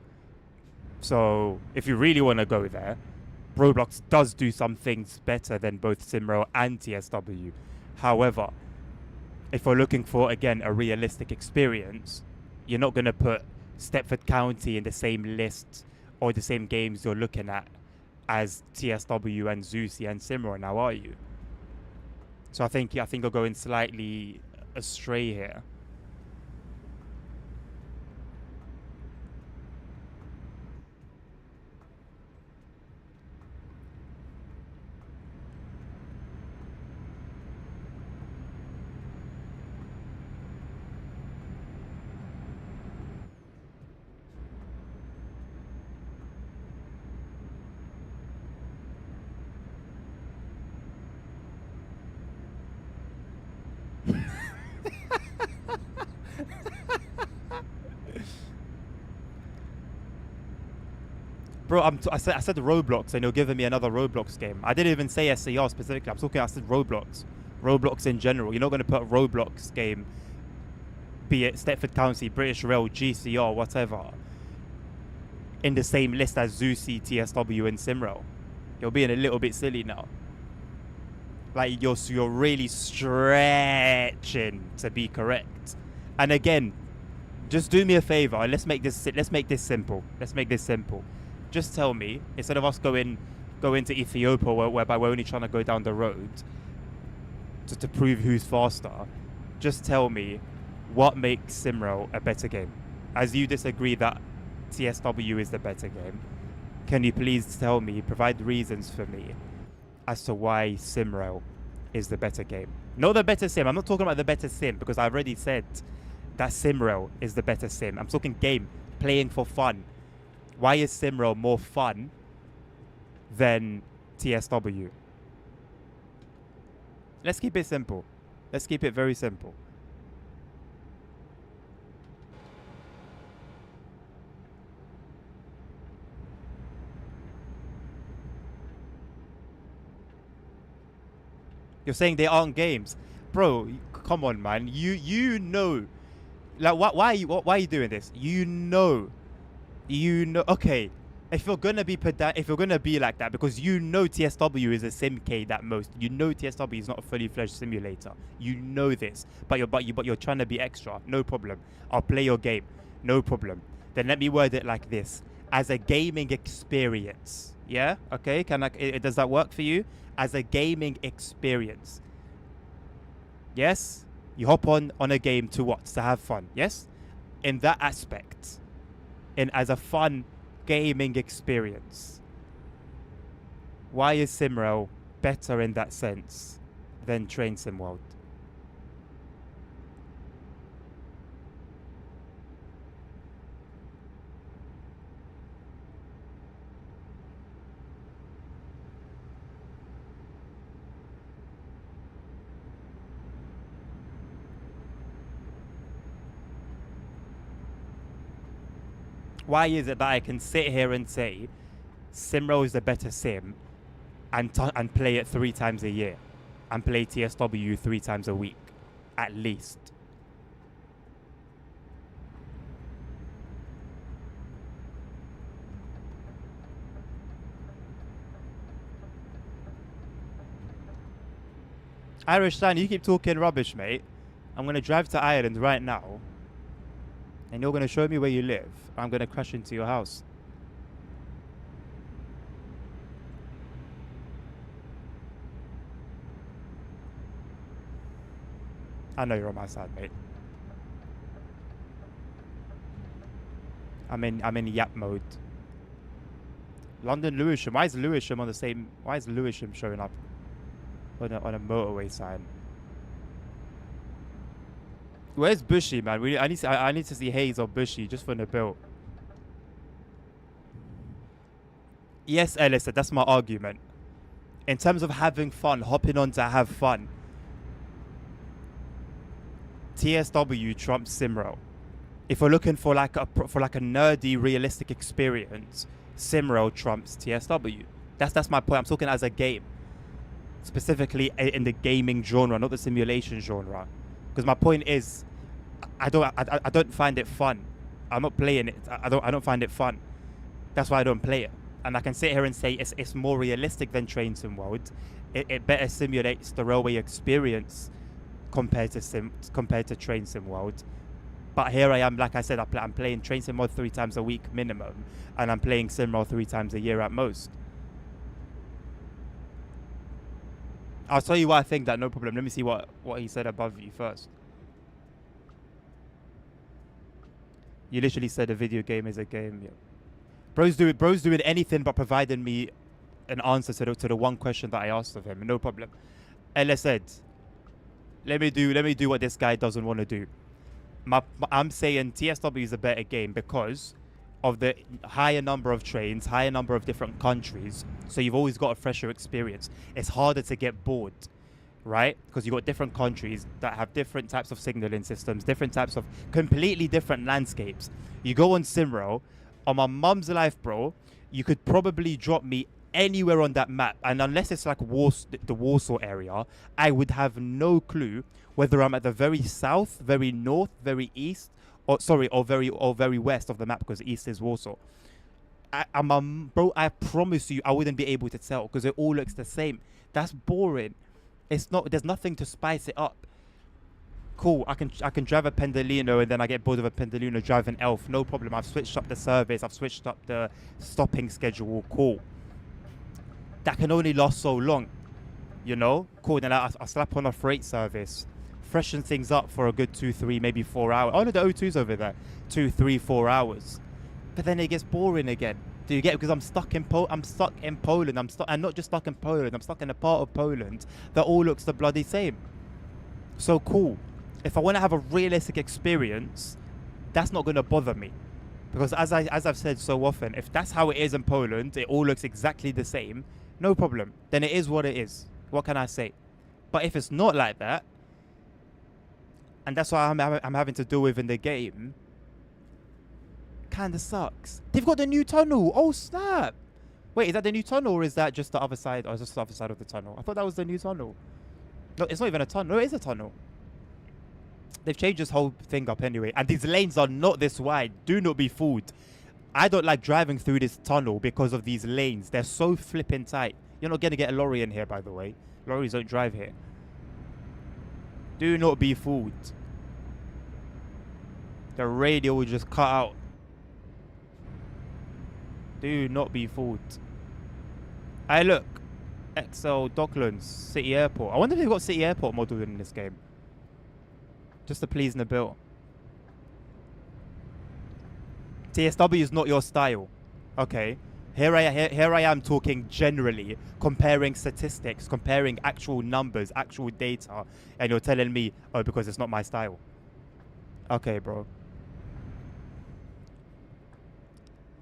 Speaker 1: So if you really want to go there, Roblox does do some things better than both Simrail and TSW. However, if we're looking for, again, a realistic experience, you're not going to put Stepford County in the same list or the same games you're looking at as TSW and Zeusy and Simrail now, are you? So I think you're going slightly astray here. Bro, I said Roblox, and you're giving me another Roblox game. I didn't even say SCR specifically. I said Roblox. Roblox in general. You're not going to put a Roblox game, be it Stepford County, British Rail, GCR, whatever, in the same list as Zusi, TSW, and Simrail. You're being a little bit silly now. Like, you're really stretching to be correct. And again, just do me a favor. Let's make this simple. Just tell me, instead of us going to Ethiopia, whereby we're only trying to go down the road to prove who's faster, just tell me what makes Simrail a better game. As you disagree that TSW is the better game, can you please provide reasons for me as to why Simrail is the better game? Not the better sim. I'm not talking about the better sim, because I already said that Simrail is the better sim. I'm talking game, playing for fun. Why is Simrail more fun than TSW? Let's keep it simple. Let's keep it very simple. You're saying they aren't games. Bro, come on, man. You know. Like, why are you doing this? You know. Okay. If you're gonna be like that, because you know TSW is a simcade at most. You know TSW is not a fully fledged simulator. You know this, but you're trying to be extra. No problem. I'll play your game. No problem. Then let me word it like this: as a gaming experience. Yeah. Okay. Does that work for you? As a gaming experience. Yes. You hop on a game to what? To have fun. Yes. In that aspect, as a fun gaming experience, why is Simrail better in that sense than Train Sim World? Why is it that I can sit here and say Simrail is the better sim and play it 3 times a year and play TSW 3 times a week at least? Irish Stan, you keep talking rubbish, mate. I'm going to drive to Ireland right now, and you're going to show me where you live. I'm going to crash into your house. I know you're on my side, mate. I'm in yap mode. London Lewisham. Why is Lewisham on the same? Why is Lewisham showing up on a motorway sign? Where's Bushy, man? I need to see Hayes or Bushy just for the build. Yes, Elisa, that's my argument. In terms of having fun, hopping on to have fun, TSW trumps Simrail. If we're looking for like a nerdy, realistic experience, Simrail trumps TSW. That's my point. I'm talking as a game, specifically in the gaming genre, not the simulation genre. Because my point is, I don't find it fun. I'm not playing it. I don't find it fun. That's why I don't play it. And I can sit here and say it's more realistic than Train Sim World. It better simulates the railway experience compared to Train Sim World. But here I am, like I said, I'm playing Train Sim World 3 times a week minimum, and I'm playing Simrail 3 times a year at most. I'll tell you why I think that, no problem. Let me see what he said above you first. You literally said a video game is a game. Yeah. Bro's doing anything but providing me an answer to the one question that I asked of him. No problem. Ella said, let me do what this guy doesn't want to do. I'm saying TSW is a better game because of the higher number of trains, higher number of different countries. So you've always got a fresher experience. It's harder to get bored, right? Because you've got different countries that have different types of signaling systems, different types of completely different landscapes. You go on Simrail, on my mum's life, bro, you could probably drop me anywhere on that map, and unless it's like the Warsaw area, I would have no clue whether I'm at the very south, very north, very east, or sorry, or very west of the map, because east is Warsaw. Bro, I promise you, I wouldn't be able to tell because it all looks the same. That's boring. It's not. There's nothing to spice it up. Cool. I can drive a Pendolino and then I get bored of a Pendolino, drive an Elf. No problem. I've switched up the service. I've switched up the stopping schedule. Cool. That can only last so long, you know. Cool. Then I slap on a freight service, freshen things up for a good 2, 3, maybe 4 hours. Oh no, the O2's over there. 2, 3, 4 hours. But then it gets boring again. Do you get it? Because I'm stuck in Poland. I'm not just stuck in Poland. I'm stuck in a part of Poland that all looks the bloody same. So cool. If I want to have a realistic experience, that's not going to bother me. Because as I've said so often, if that's how it is in Poland, it all looks exactly the same, no problem. Then it is what it is. What can I say? But if it's not like that, and that's what I'm having to deal with in the game, kinda sucks. They've got the new tunnel. Oh snap! Wait, is that the new tunnel or is that just the other side? Or is just the other side of the tunnel? I thought that was the new tunnel. No, it's not even a tunnel. No, it is a tunnel. They've changed this whole thing up anyway. And these lanes are not this wide. Do not be fooled. I don't like driving through this tunnel because of these lanes. They're so flipping tight. You're not going to get a lorry in here, by the way. Lorries don't drive here. Do not be fooled. The radio will just cut out. Do not be fooled. Hey, look. XL Docklands City Airport. I wonder if they've got City Airport modeled in this game. Just to please Nabil. TSW is not your style. Okay. Here I am talking generally, comparing statistics, comparing actual numbers, actual data, and you're telling me, oh, because it's not my style. Okay, bro.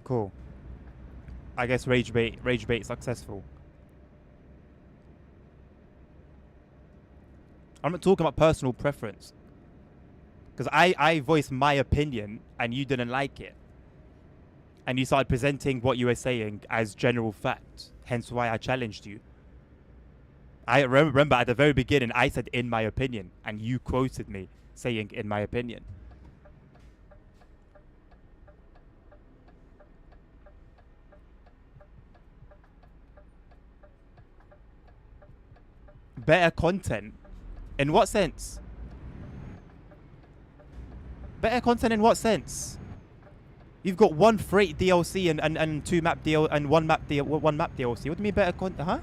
Speaker 1: Cool. I guess rage bait successful. I'm not talking about personal preference. Because I voiced my opinion and you didn't like it. And you started presenting what you were saying as general fact. Hence why I challenged you. I remember at the very beginning I said in my opinion. And you quoted me saying in my opinion. Better content? In what sense? Better content in what sense? You've got one freight DLC and two map DL and one map DLC. What do you mean better content? Huh?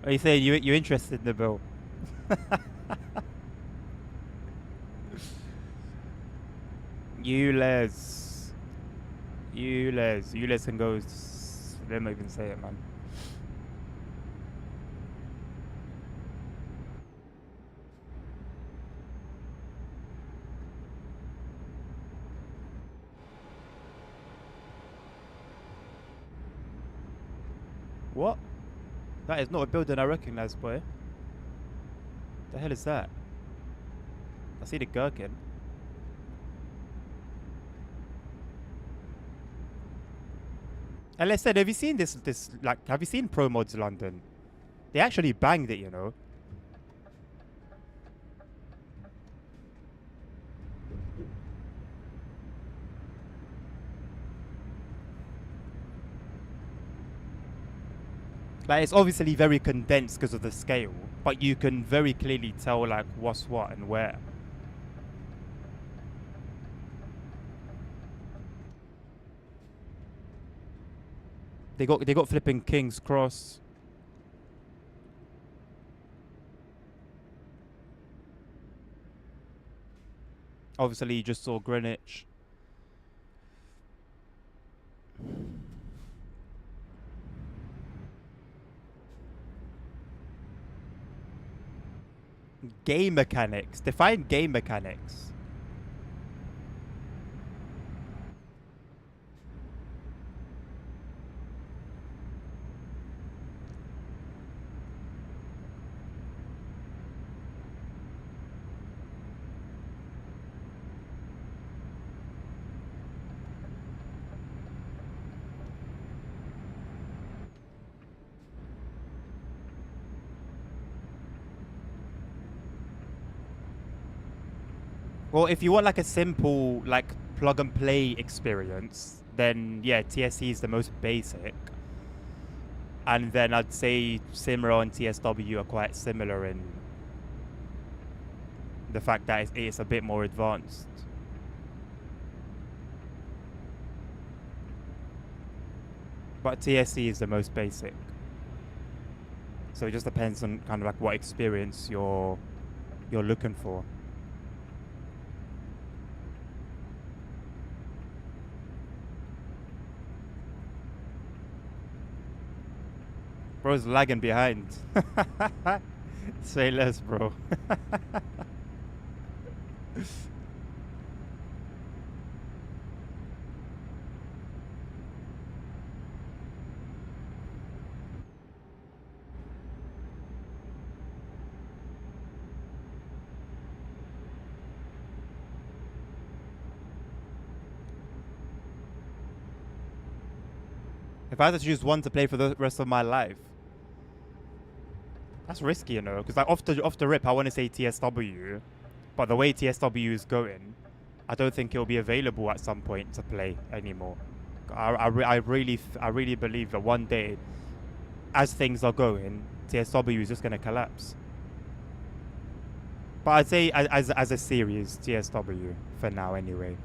Speaker 1: Are you saying you're interested in the bill? You Les and goes. Let me even say it, man. What? That is not a building I recognize, boy. The hell is that? I see the gherkin. And let's say, have you seen this like, have you seen Pro Mods London? They actually banged it, you know. Like, it's obviously very condensed because of the scale, but you can very clearly tell, like, what's what and where. They got flipping King's Cross. Obviously, you just saw Greenwich. Game mechanics. Define game mechanics. Well, if you want like a simple like plug and play experience, then yeah, TSC is the most basic. And then I'd say Simra and TSW are quite similar in the fact that it's a bit more advanced. But TSC is the most basic. So it just depends on kind of like what experience you're looking for. Bro's lagging behind. Say less, bro. If I had to choose one to play for the rest of my life, that's risky, you know, because like off the rip, I want to say TSW, but the way TSW is going, I don't think it'll be available at some point to play anymore. I really believe that one day, as things are going, TSW is just gonna collapse. But I'd say as a series, TSW for now anyway.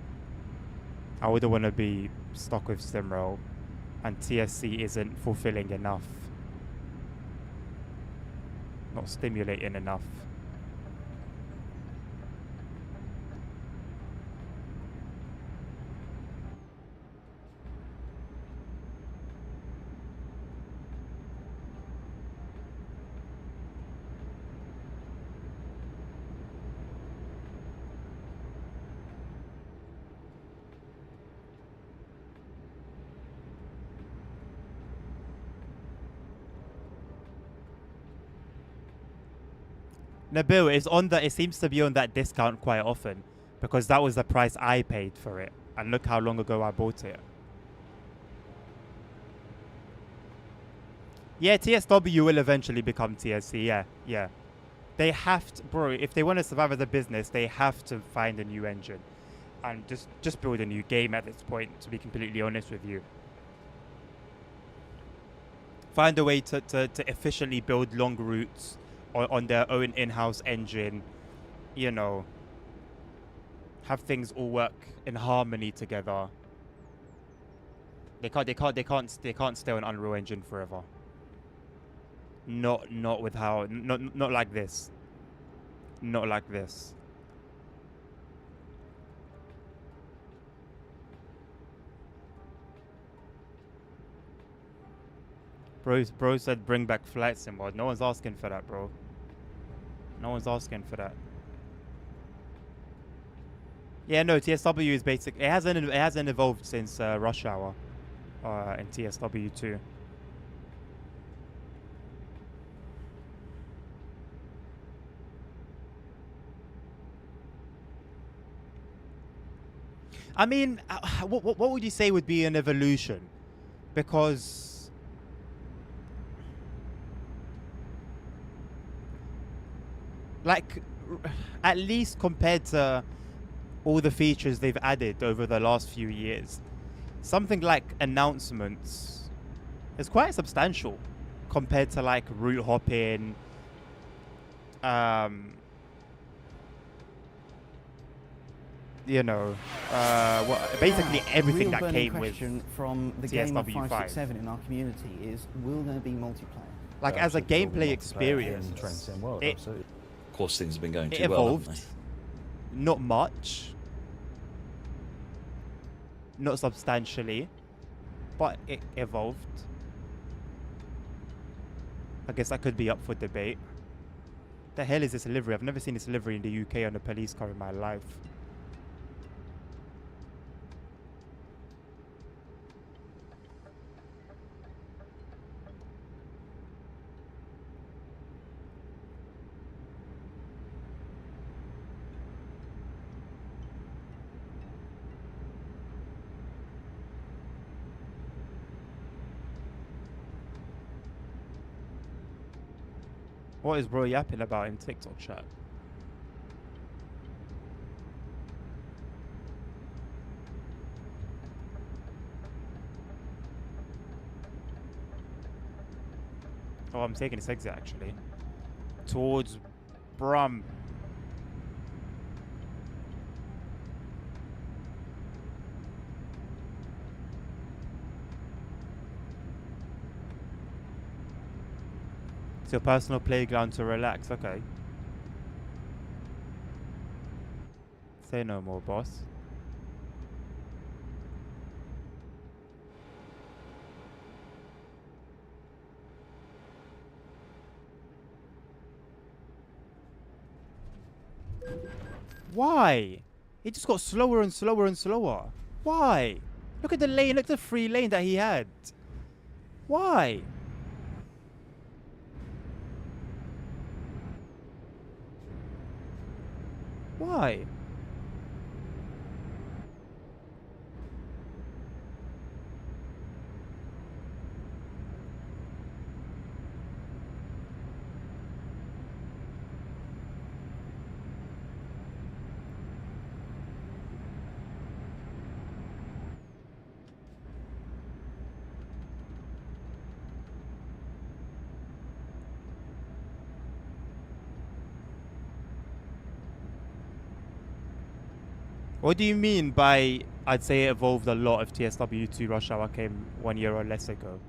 Speaker 1: I wouldn't want to be stuck with StimRoll, and TSC isn't fulfilling enough. Not stimulating enough. Nabil, it's on that. It seems to be on that discount quite often, because that was the price I paid for it, and look how long ago I bought it. Yeah, TSW will eventually become TSC. Yeah. They have to, bro. If they want to survive as a business, they have to find a new engine, and just build a new game at this point. To be completely honest with you, find a way to efficiently build long routes on their own in-house engine, you know, have things all work in harmony together. They can't stay on Unreal Engine forever. Not with how not like this. Not like this. Bro said bring back flight sim mod. No one's asking for that, bro. No one's asking for that. Yeah, no, TSW is basic. It hasn't evolved since Rush Hour in TSW 2. I mean, what would you say would be an evolution? Because like, at least compared to all the features they've added over the last few years, something like announcements is quite substantial compared to like route hopping, you know, basically everything that came with
Speaker 2: from the
Speaker 1: TSW
Speaker 2: game of
Speaker 1: 5.
Speaker 2: 567 in our community is, will there be multiplayer?
Speaker 1: Like, as a gameplay experience,
Speaker 3: Of course, things have been going
Speaker 1: it
Speaker 3: too well, haven't
Speaker 1: evolved.
Speaker 3: they?
Speaker 1: Not much, not substantially, but it evolved. I guess that could be up for debate. The hell is this livery? I've never seen this livery in the UK on a police car in my life. What is bro yapping about in TikTok chat? Oh, I'm taking this exit actually. Towards Brum. It's your personal playground to relax, okay. Say no more, boss. Why? It just got slower and slower and slower. Why? Look at the lane, look at the free lane that he had. Why? Why? What do you mean by I'd say it evolved a lot if TSW2 Rush Hour came 1 year or less ago?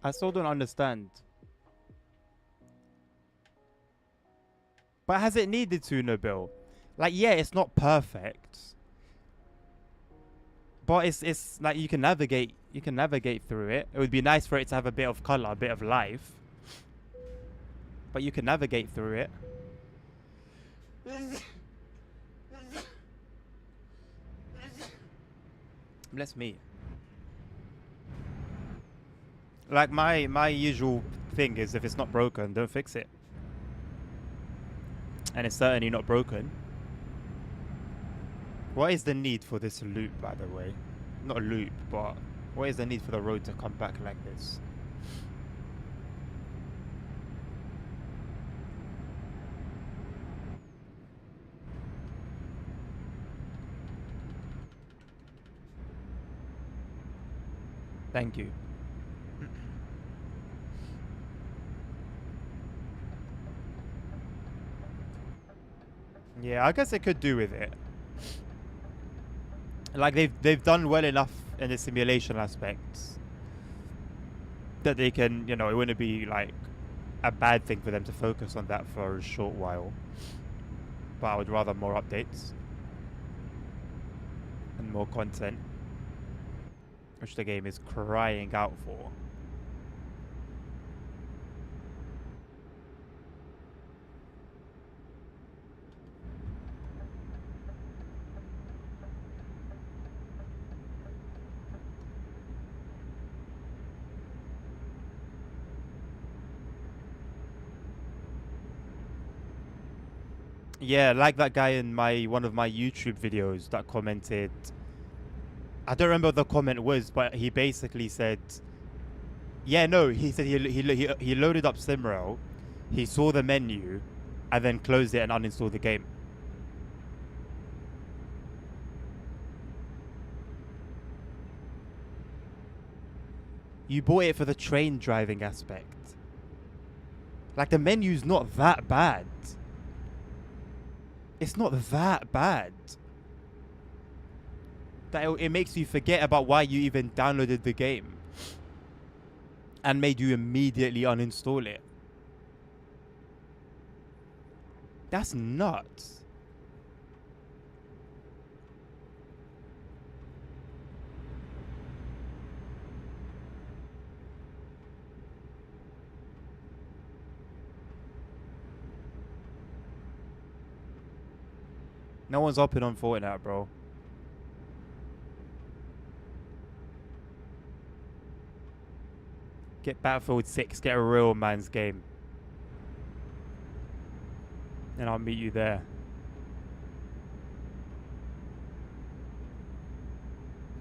Speaker 1: I still don't understand. But has it needed to, Nabil? Like, yeah, it's not perfect. But it's like you can navigate through it. It would be nice for it to have a bit of color, a bit of life. But you can navigate through it. Bless me. Like my usual thing is if it's not broken, don't fix it. And it's certainly not broken. What is the need for this loop, by the way? Not a loop, but what is the need for the road to come back like this? Thank you. Yeah, I guess they could do with it. Like they've done well enough in the simulation aspects that they can, you know, it wouldn't be like a bad thing for them to focus on that for a short while. But I would rather more updates and more content, which the game is crying out for. Yeah, like that guy in one of my YouTube videos that commented I don't remember what the comment was, but he basically said, yeah, no, he said he loaded up Simrail, he saw the menu, and then closed it and uninstalled the game. You bought it for the train driving aspect. Like, the menu's not that bad. It's not that bad. That it makes you forget about why you even downloaded the game and made you immediately uninstall it. That's nuts. No one's hopping on Fortnite, bro. Get Battlefield 6, get a real man's game. And I'll meet you there.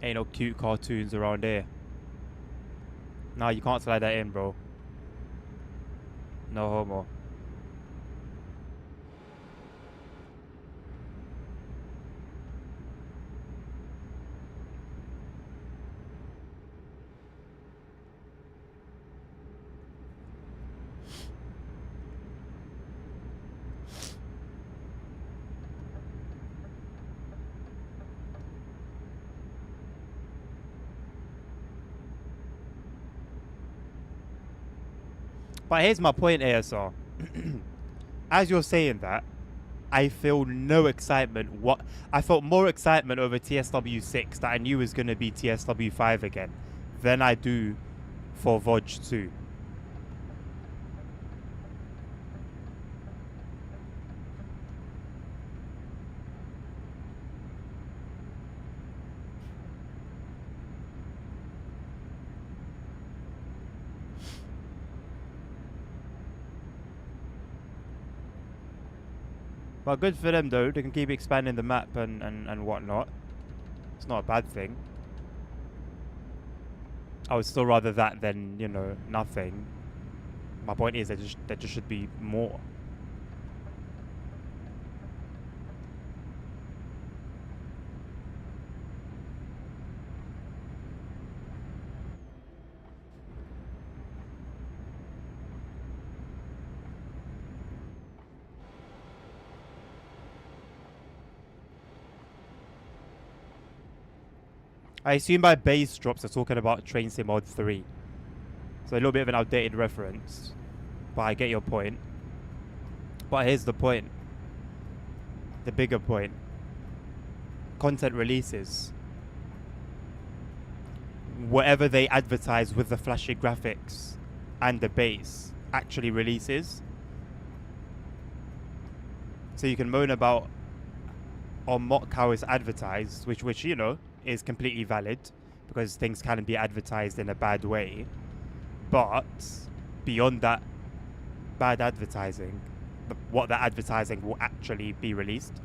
Speaker 1: Ain't no cute cartoons around here. Nah, you can't slide that in, bro. No homo. But here's my point, ASR. As you're saying that, I feel no excitement. I felt more excitement over TSW 6 that I knew was going to be TSW 5 again than I do for VOD 2. But good for them though, they can keep expanding the map and whatnot. It's not a bad thing. I would still rather that than, you know, nothing. My point is there just should be more. I assume by base drops they're talking about Train Sim Mod 3. So a little bit of an outdated reference. But I get your point. But here's the point. The bigger point. Content releases. Whatever they advertise with the flashy graphics and the base actually releases. So you can moan about or mock how it's advertised, which you know is completely valid because things can be advertised in a bad way. But beyond that bad advertising, what that advertising will actually be released.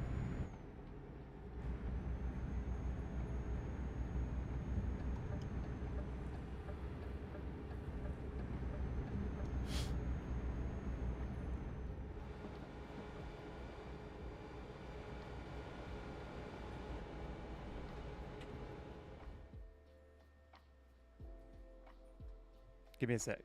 Speaker 1: Give me a sec.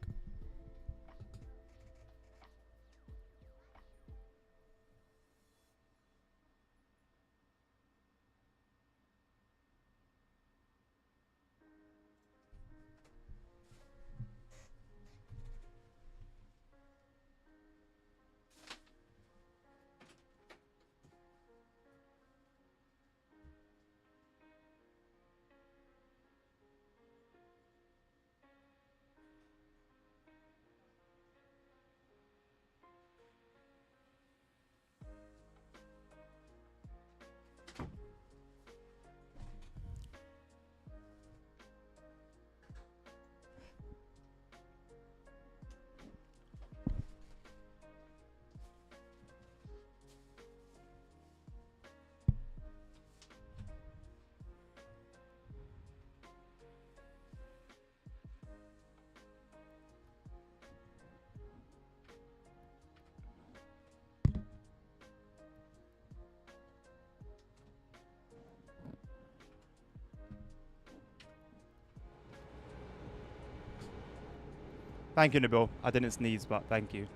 Speaker 1: Thank you, Nabil. I didn't sneeze, but thank you.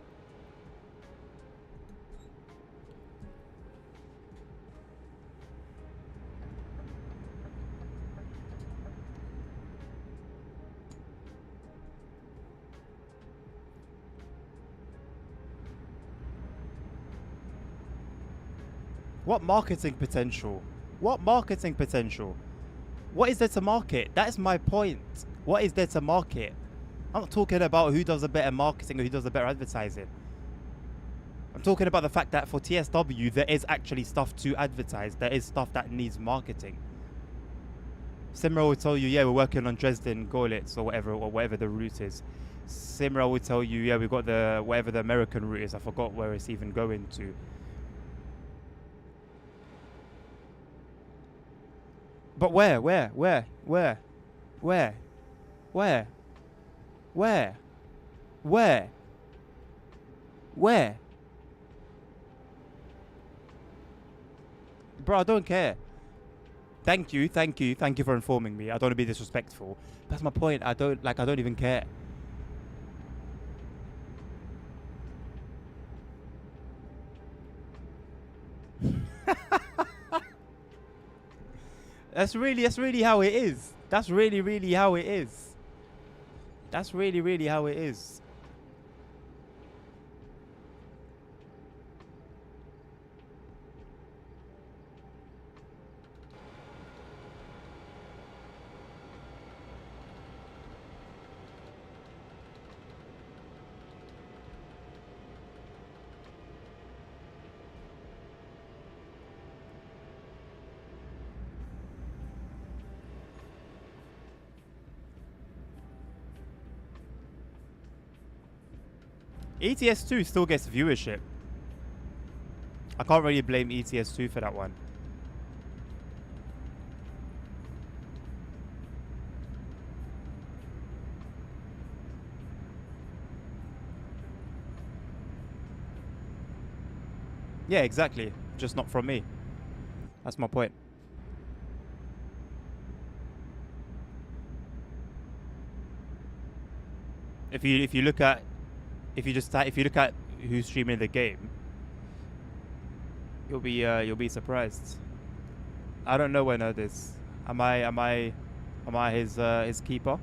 Speaker 1: What marketing potential? What marketing potential? What is there to market? That's my point. What is there to market? I'm not talking about who does a better marketing or who does a better advertising. I'm talking about the fact that for TSW, there is actually stuff to advertise. There is stuff that needs marketing. Simra will tell you, yeah, we're working on Dresden Görlitz or whatever the route is. Simra will tell you, yeah, we've got the whatever the American route is. I forgot where it's even going to. But where? Where? Where? Where? Where? Where? Where? Where? Where? Bro, I don't care. Thank you for informing me. I don't want to be disrespectful. That's my point. I don't even care. That's really how it is. That's really how it is. That's really how it is. ETS2 still gets viewership. I can't really blame ETS2 for that one. Yeah, exactly. Just not from me. That's my point. If you look at who's streaming the game, you'll be surprised. I don't know when it is. Am I his keeper?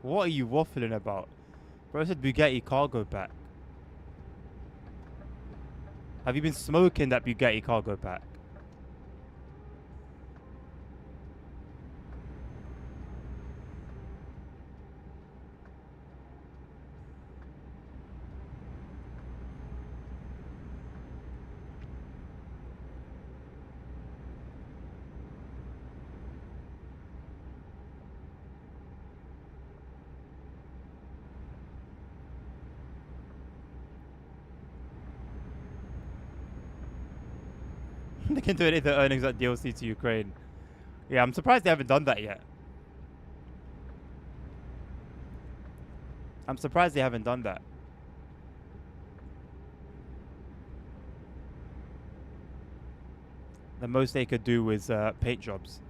Speaker 1: What are you waffling about? Bro, I said Bugatti cargo pack. Have you been smoking that Bugatti cargo pack? They can donate their earnings at DLC to Ukraine. Yeah, I'm surprised they haven't done that yet. I'm surprised they haven't done that. The most they could do was paint jobs.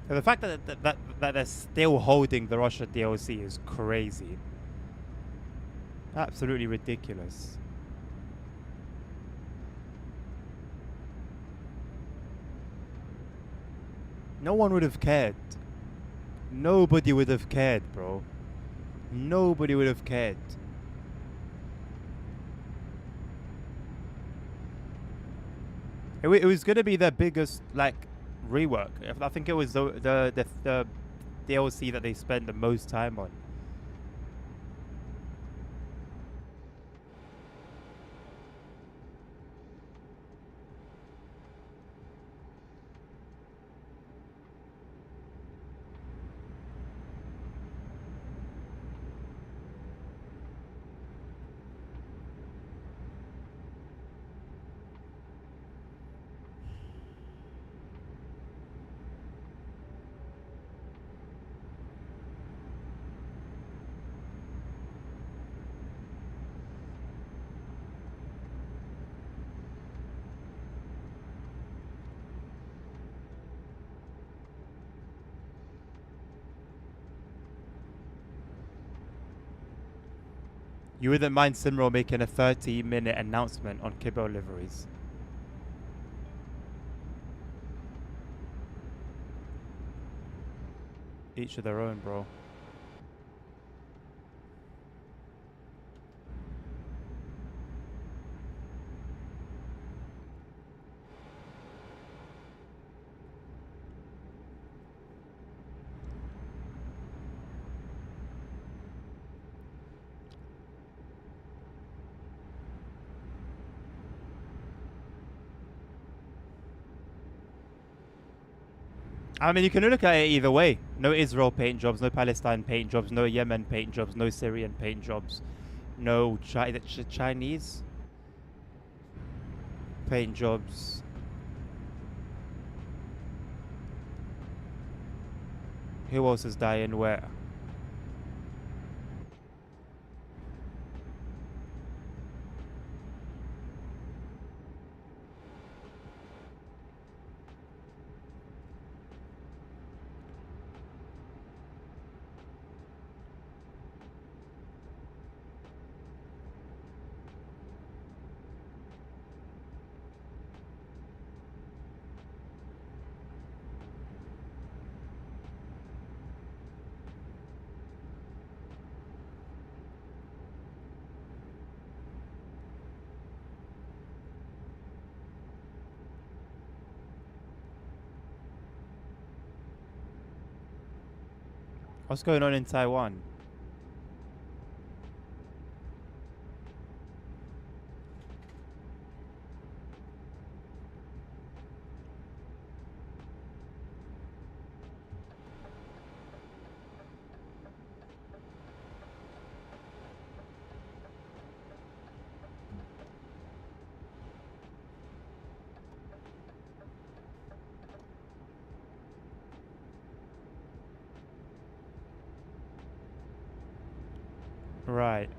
Speaker 1: And the fact that they're still holding the Russia DLC is crazy. Absolutely ridiculous. No one would have cared. Nobody would have cared, bro. Nobody would have cared. It was gonna be their biggest like rework. I think it was the DLC that they spent the most time on. You wouldn't mind Simro making a 30-minute announcement on Kibble liveries. Each of their own, bro. I mean, you can look at it either way. No Israel paint jobs, no Palestine paint jobs, no Yemen paint jobs, no Syrian paint jobs, no Chinese paint jobs. Who else is dying where? What's going on in Taiwan? Right.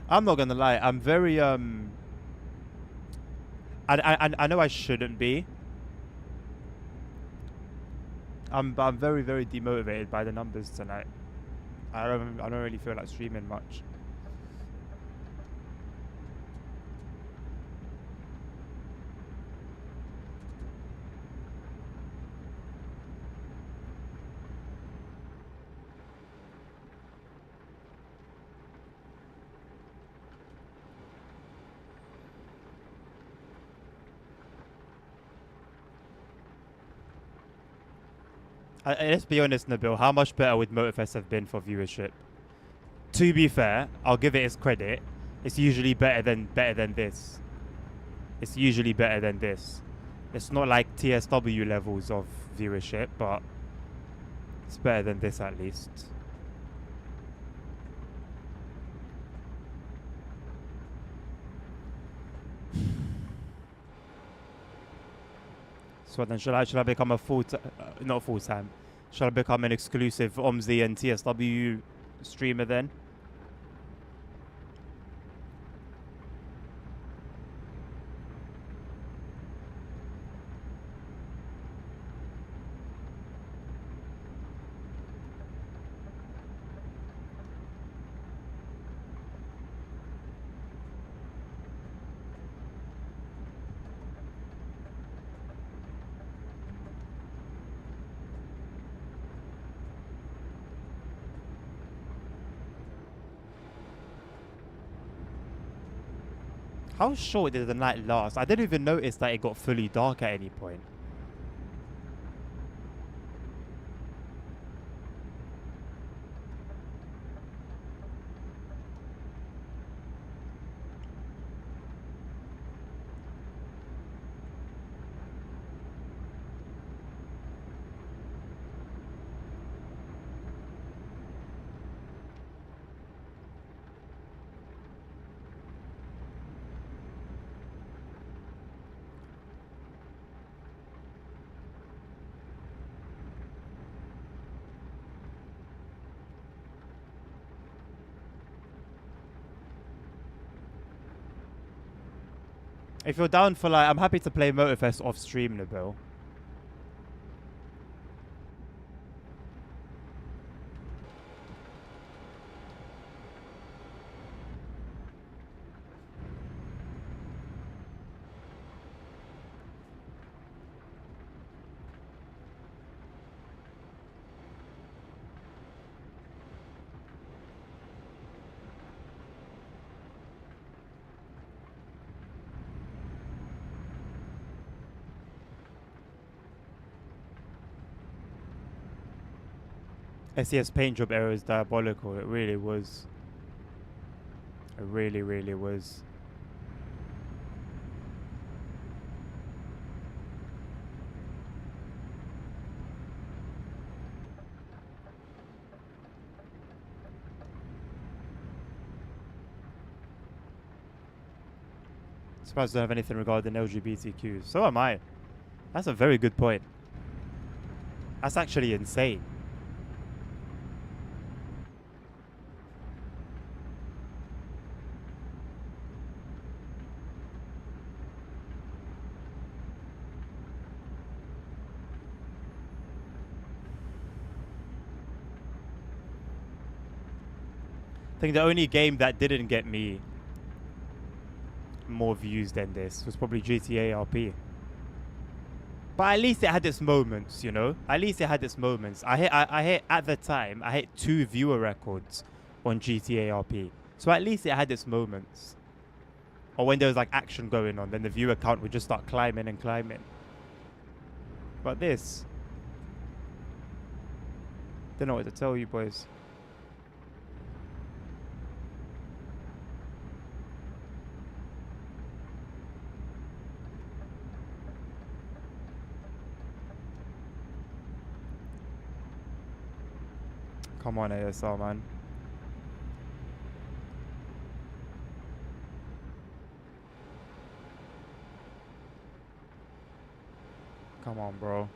Speaker 1: I'm not gonna lie. I'm very I know I shouldn't be. I'm very very demotivated by the numbers tonight. I don't really feel like streaming much. Let's be honest, Nabil. How much better would Motorfest have been for viewership? To be fair, I'll give it its credit. It's usually better than this. It's usually better than this. It's not like TSW levels of viewership, but it's better than this at least. So then should I become a not full time, Shall I become an exclusive OMZ and TSW streamer then? How short did the night last? I didn't even notice that it got fully dark at any point. If you're down for like, I'm happy to play Motorfest off stream, Nabil. SES paint job error is diabolical. It really was. It really, really was. Surprised I don't have anything regarding LGBTQs. So am I. That's a very good point. That's actually insane. I think the only game that didn't get me more views than this was probably GTA RP. But at least it had its moments, you know? At least it had its moments. I hit at the time, I hit 2 viewer records on GTA RP. So at least it had its moments. Or when there was like action going on, then the viewer count would just start climbing and climbing. But this, don't know what to tell you boys. Come on, ASL, man. Come on, bro.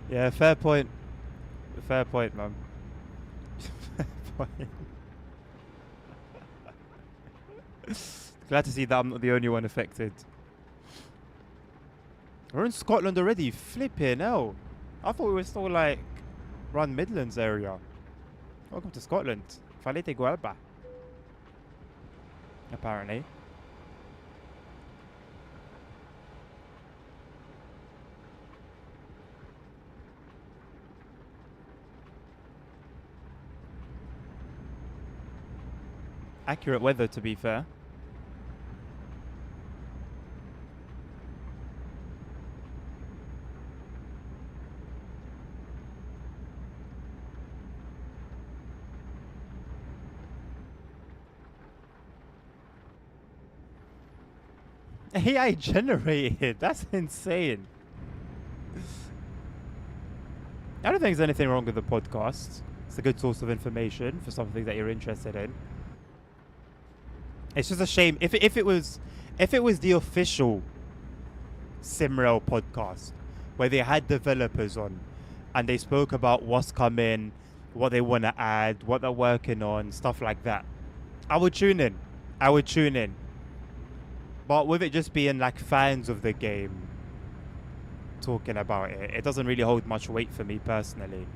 Speaker 1: Yeah, fair point. Fair point, man. Fair point. Glad to see that I'm not the only one affected. We're in Scotland already. Flipping hell. I thought we were still like around Midlands area. Welcome to Scotland. Falete Gualba. Apparently. Accurate weather, to be fair. AI generated. That's insane. I don't think there's anything wrong with the podcast. It's a good source of information for something that you're interested in. It's just a shame if it was the official Simrail podcast where they had developers on and they spoke about what's coming, what they want to add, what they're working on, stuff like that. I would tune in. But with it just being like fans of the game talking about it, it doesn't really hold much weight for me personally.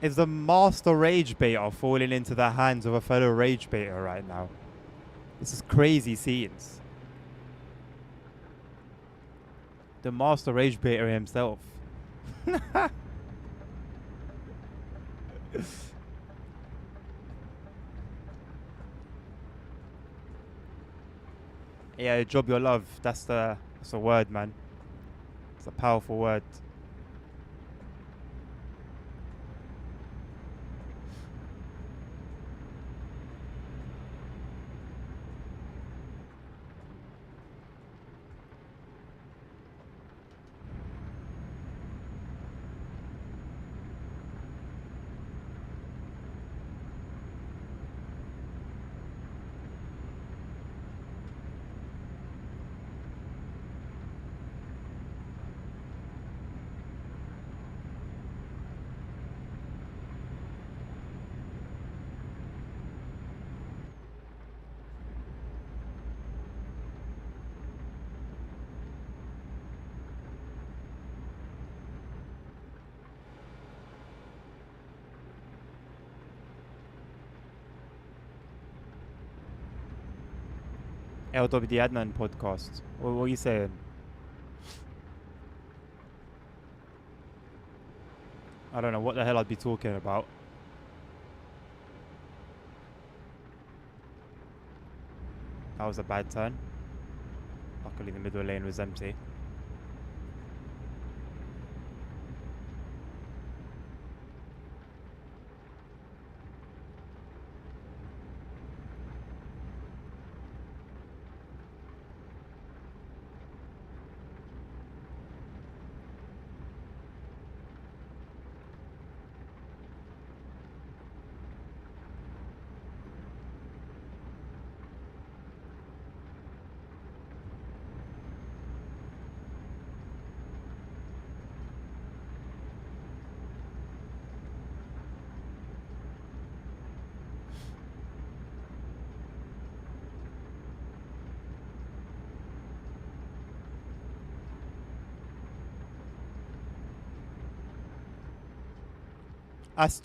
Speaker 1: Is the master rage baiter falling into the hands of a fellow rage baiter right now? This is crazy scenes. The master rage baiter himself. Yeah, job your love. That's a word, man. It's a powerful word. LWD Adnan podcast. What are you saying? I don't know what the hell I'd be talking about. That was a bad turn. Luckily the middle lane was empty.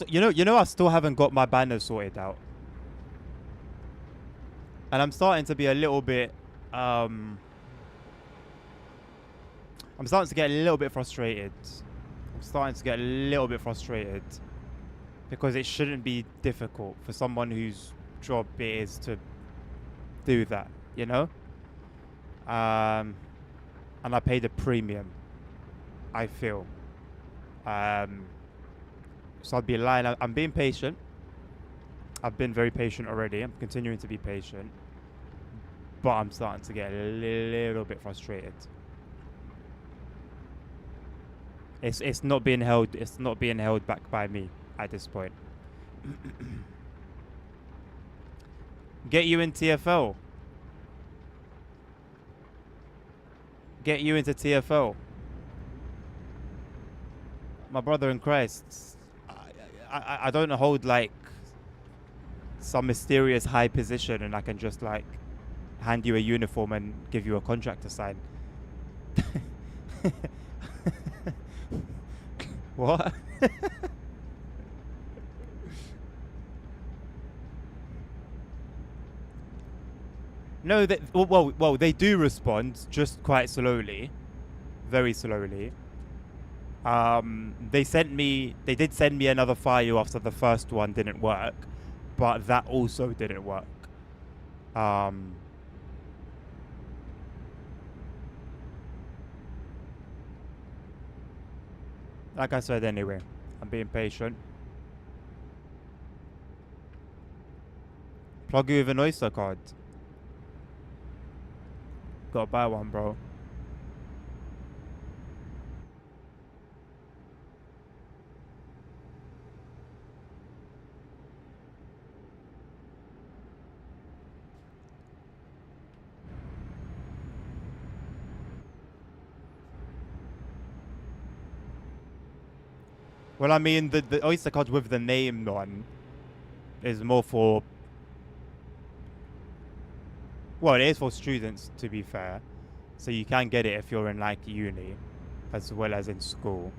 Speaker 1: You know, I still haven't got my banner sorted out, and I'm starting to be a little bit. I'm starting to get a little bit frustrated. Because it shouldn't be difficult for someone whose job it is to do that, you know. And I paid a premium. I feel. So I'd be lying. I'm being patient. I've been very patient already. I'm continuing to be patient. But I'm starting to get a little bit frustrated. It's not being held back by me at this point. Get you in TFL. Get you into TFL. My brother in Christ. I don't hold like some mysterious high position and I can just like hand you a uniform and give you a contract to sign. What? No, well, they do respond, just quite slowly, very slowly. They did send me another file after the first one didn't work, but that also didn't work. Like I said, anyway, I'm being patient. Plug you with an Oyster card. Gotta buy one, bro. Well, I mean, the Oyster card with the name one is more for... Well, it is for students, to be fair. So you can get it if you're in, like, uni, as well as in school.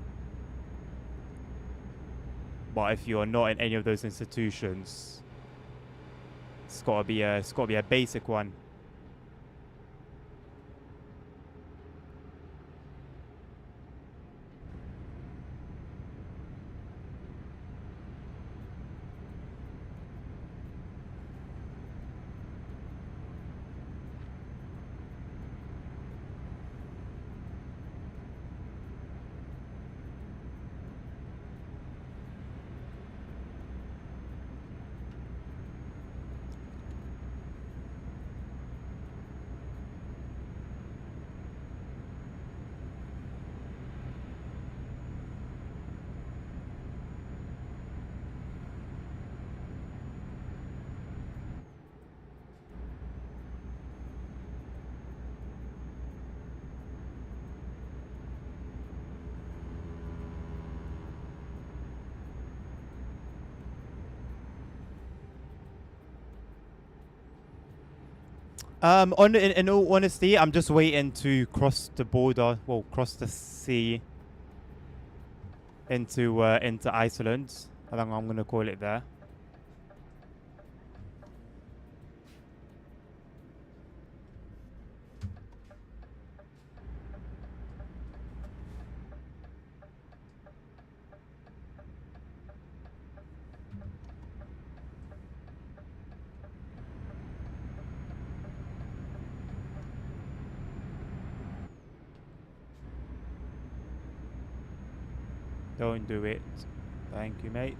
Speaker 1: But if you're not in any of those institutions, it's gotta be a basic one. In all honesty, I'm just waiting to cross the border, well, cross the sea into Iceland. I think I'm gonna call it there. Don't do it. Thank you, mate.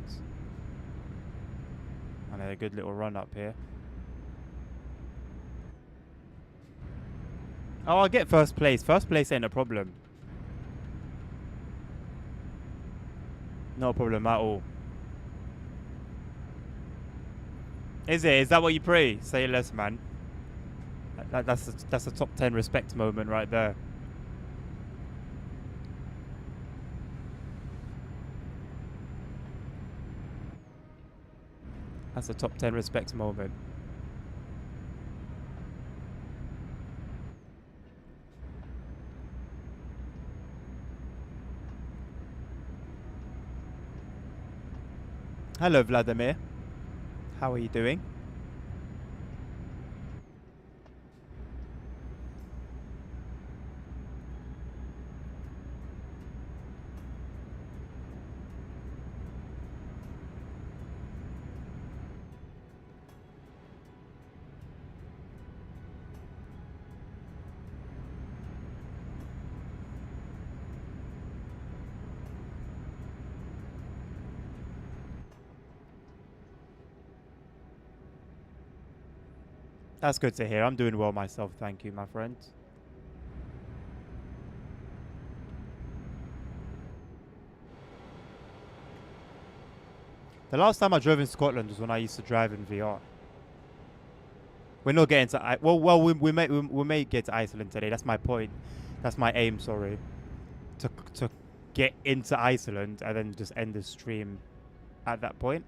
Speaker 1: And a good little run up here. Oh, I'll get first place. First place ain't a problem. No problem at all. Is it? Is that what you pray? Say less, man. That's a top 10 respect moment right there. That's a top 10 respect moment. Hello, Vladimir. How are you doing? That's good to hear. I'm doing well myself, thank you, my friend. The last time I drove in Scotland was when I used to drive in VR. We're not getting to we may get to Iceland today. That's my point. That's my aim. Sorry, to get into Iceland and then just end the stream at that point.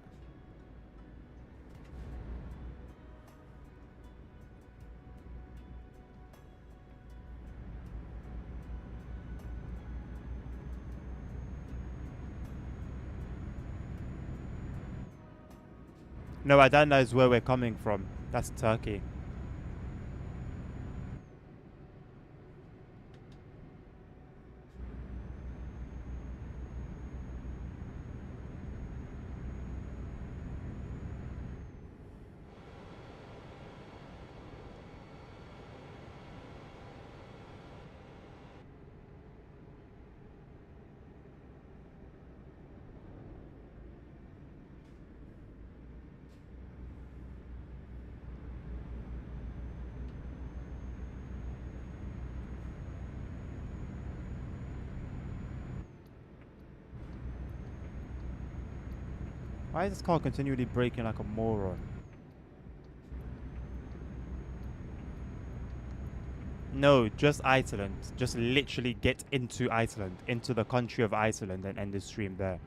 Speaker 1: No, Adana is where we're coming from. That's Turkey. Why is this car continually braking like a moron? No, just Iceland. Just literally get into Iceland, into the country of Iceland, and end the stream there.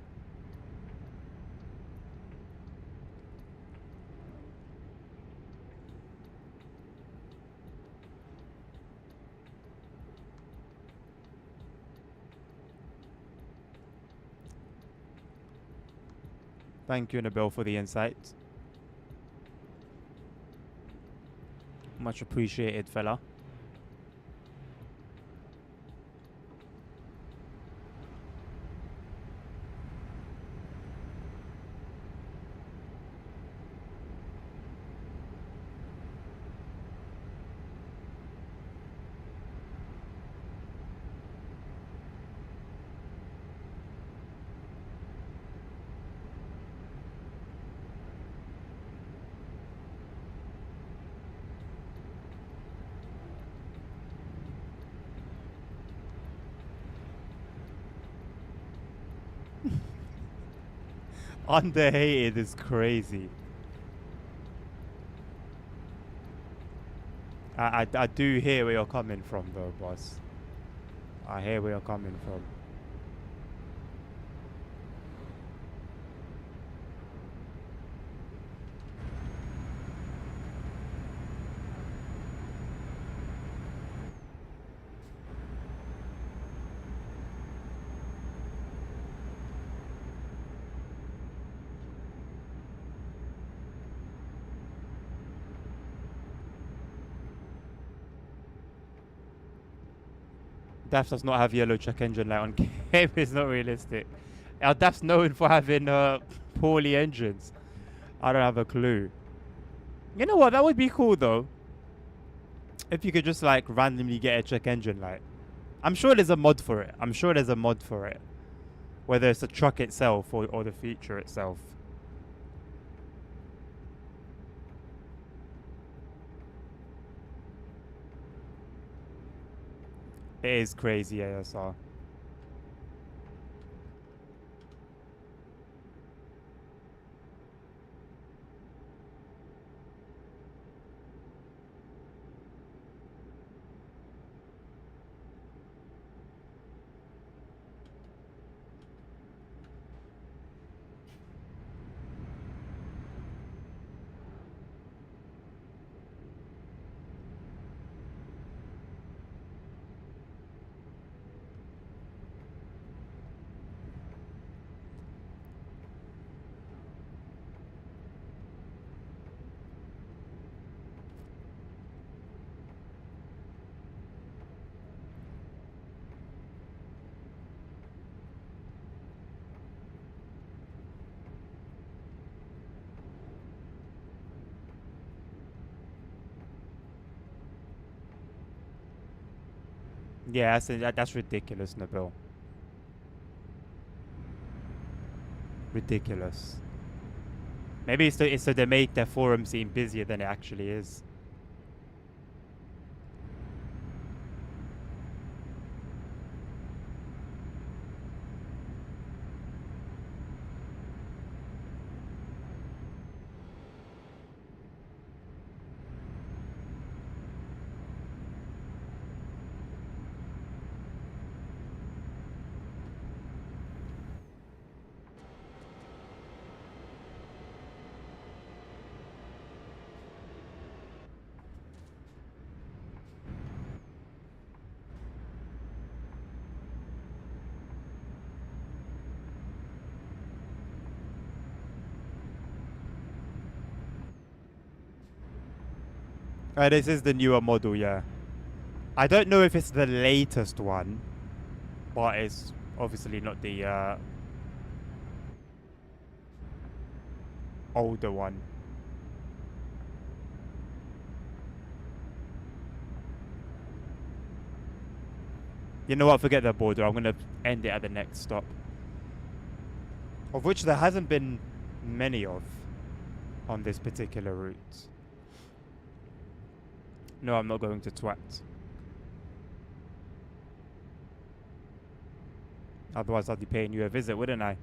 Speaker 1: Thank you, Nabil, for the insight. Much appreciated, fella. Underhated is crazy. I do hear where you're coming from, though, boss. I hear where you're coming from. DAF does not have yellow check engine light on game. It's not realistic. Our DAF's known for having poorly engines. I don't have a clue. You know what? That would be cool though. If you could just like randomly get a check engine light. I'm sure there's a mod for it. I'm sure there's a mod for it. Whether it's the truck itself or the feature itself. It is crazy, ASR. Yeah, that's ridiculous, Nabil. Ridiculous. Maybe it's so they make their forum seem busier than it actually is. This is the newer model, yeah. I don't know if it's the latest one, but it's obviously not the older one. You know what? Forget that border. I'm gonna end it at the next stop, of which there hasn't been many of on this particular route. No, I'm not going to twat. Otherwise, I'd be paying you a visit, wouldn't I?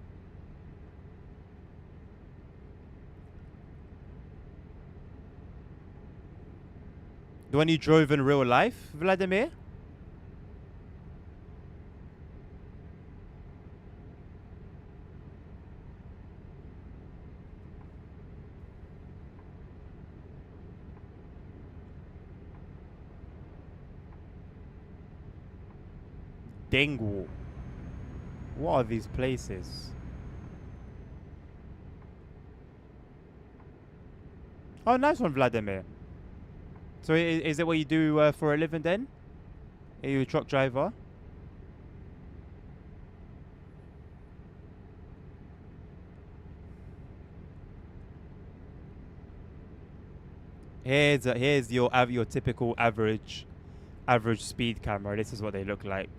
Speaker 1: The one you drove in real life, Vladimir? Dingwall. What are these places? Oh, nice one, Vladimir. So is it what you do for a living then? Are you a truck driver? Here's your typical average speed camera. This is what they look like.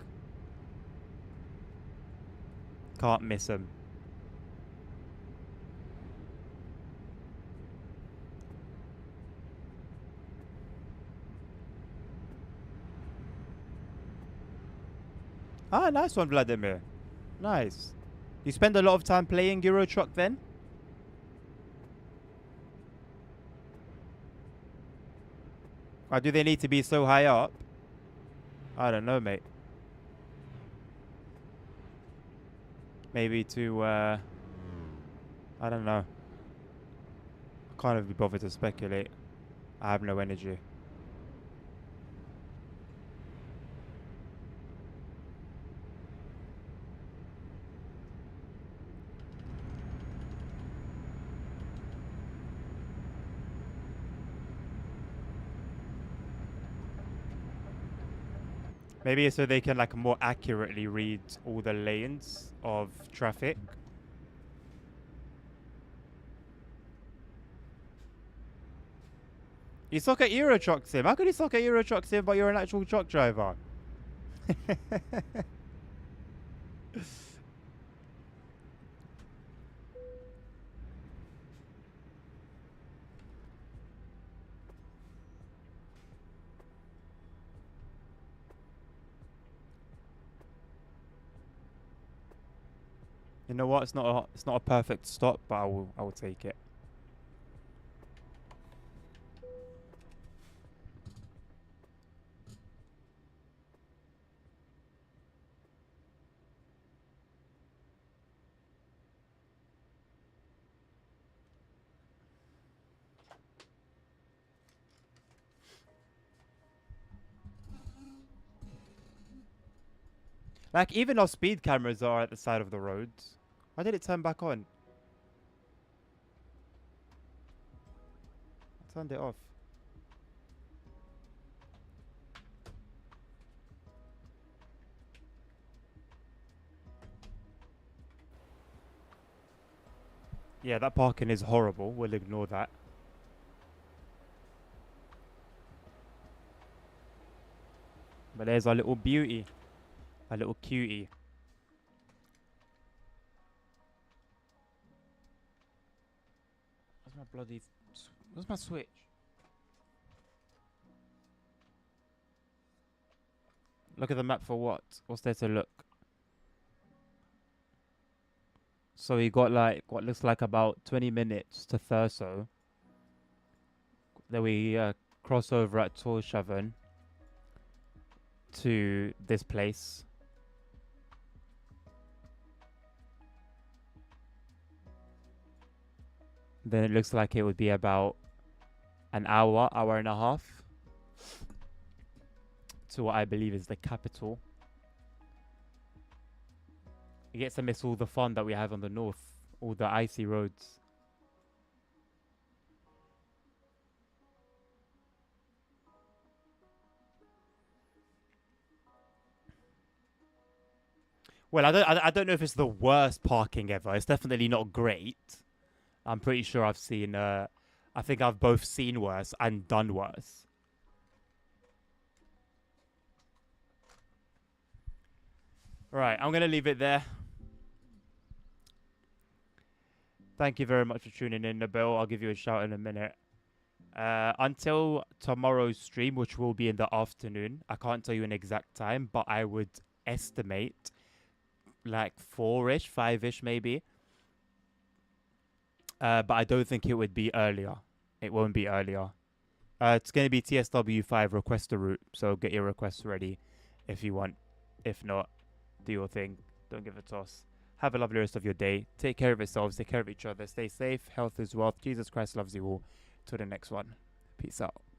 Speaker 1: Can't miss them. Ah, nice one, Vladimir. Nice. You spend a lot of time playing Euro Truck then? Or do they need to be so high up? I don't know, mate. Maybe to, I don't know. I can't even be bothered to speculate. I have no energy. Maybe so they can like more accurately read all the lanes of traffic. You suck at Euro Truck Sim. How could you suck at Euro Truck Sim but you're an actual truck driver? You know what? It's not a perfect stop, but I will take it. Like even our speed cameras are at the side of the road. Why did it turn back on? I turned it off. Yeah, that parking is horrible. We'll ignore that. But there's our little beauty. Our little cutie. Where's my bloody... Where's my switch? Look at the map for what? What's there to look? So we got like what looks like about 20 minutes to Thurso. Then we cross over at Torshavn to this place. Then it looks like it would be about an hour and a half to what I believe is the capital. You get to miss all the fun that we have on the north, all the icy roads. Well, I don't know if it's the worst parking ever. It's definitely not great. I'm pretty sure I've seen. I think I've both seen worse and done worse. Right, I'm gonna leave it there. Thank you very much for tuning in, Nabil. I'll give you a shout in a minute. Until tomorrow's stream, which will be in the afternoon, I can't tell you an exact time, but I would estimate like 4-ish, 5-ish maybe. But I don't think it would be earlier. It won't be earlier. It's going to be TSW5 request a route, so get your requests ready if you want. If not, do your thing. Don't give a toss. Have a lovely rest of your day. Take care of yourselves. Take care of each other. Stay safe. Health is wealth. Jesus Christ loves you all. Till the next one. Peace out.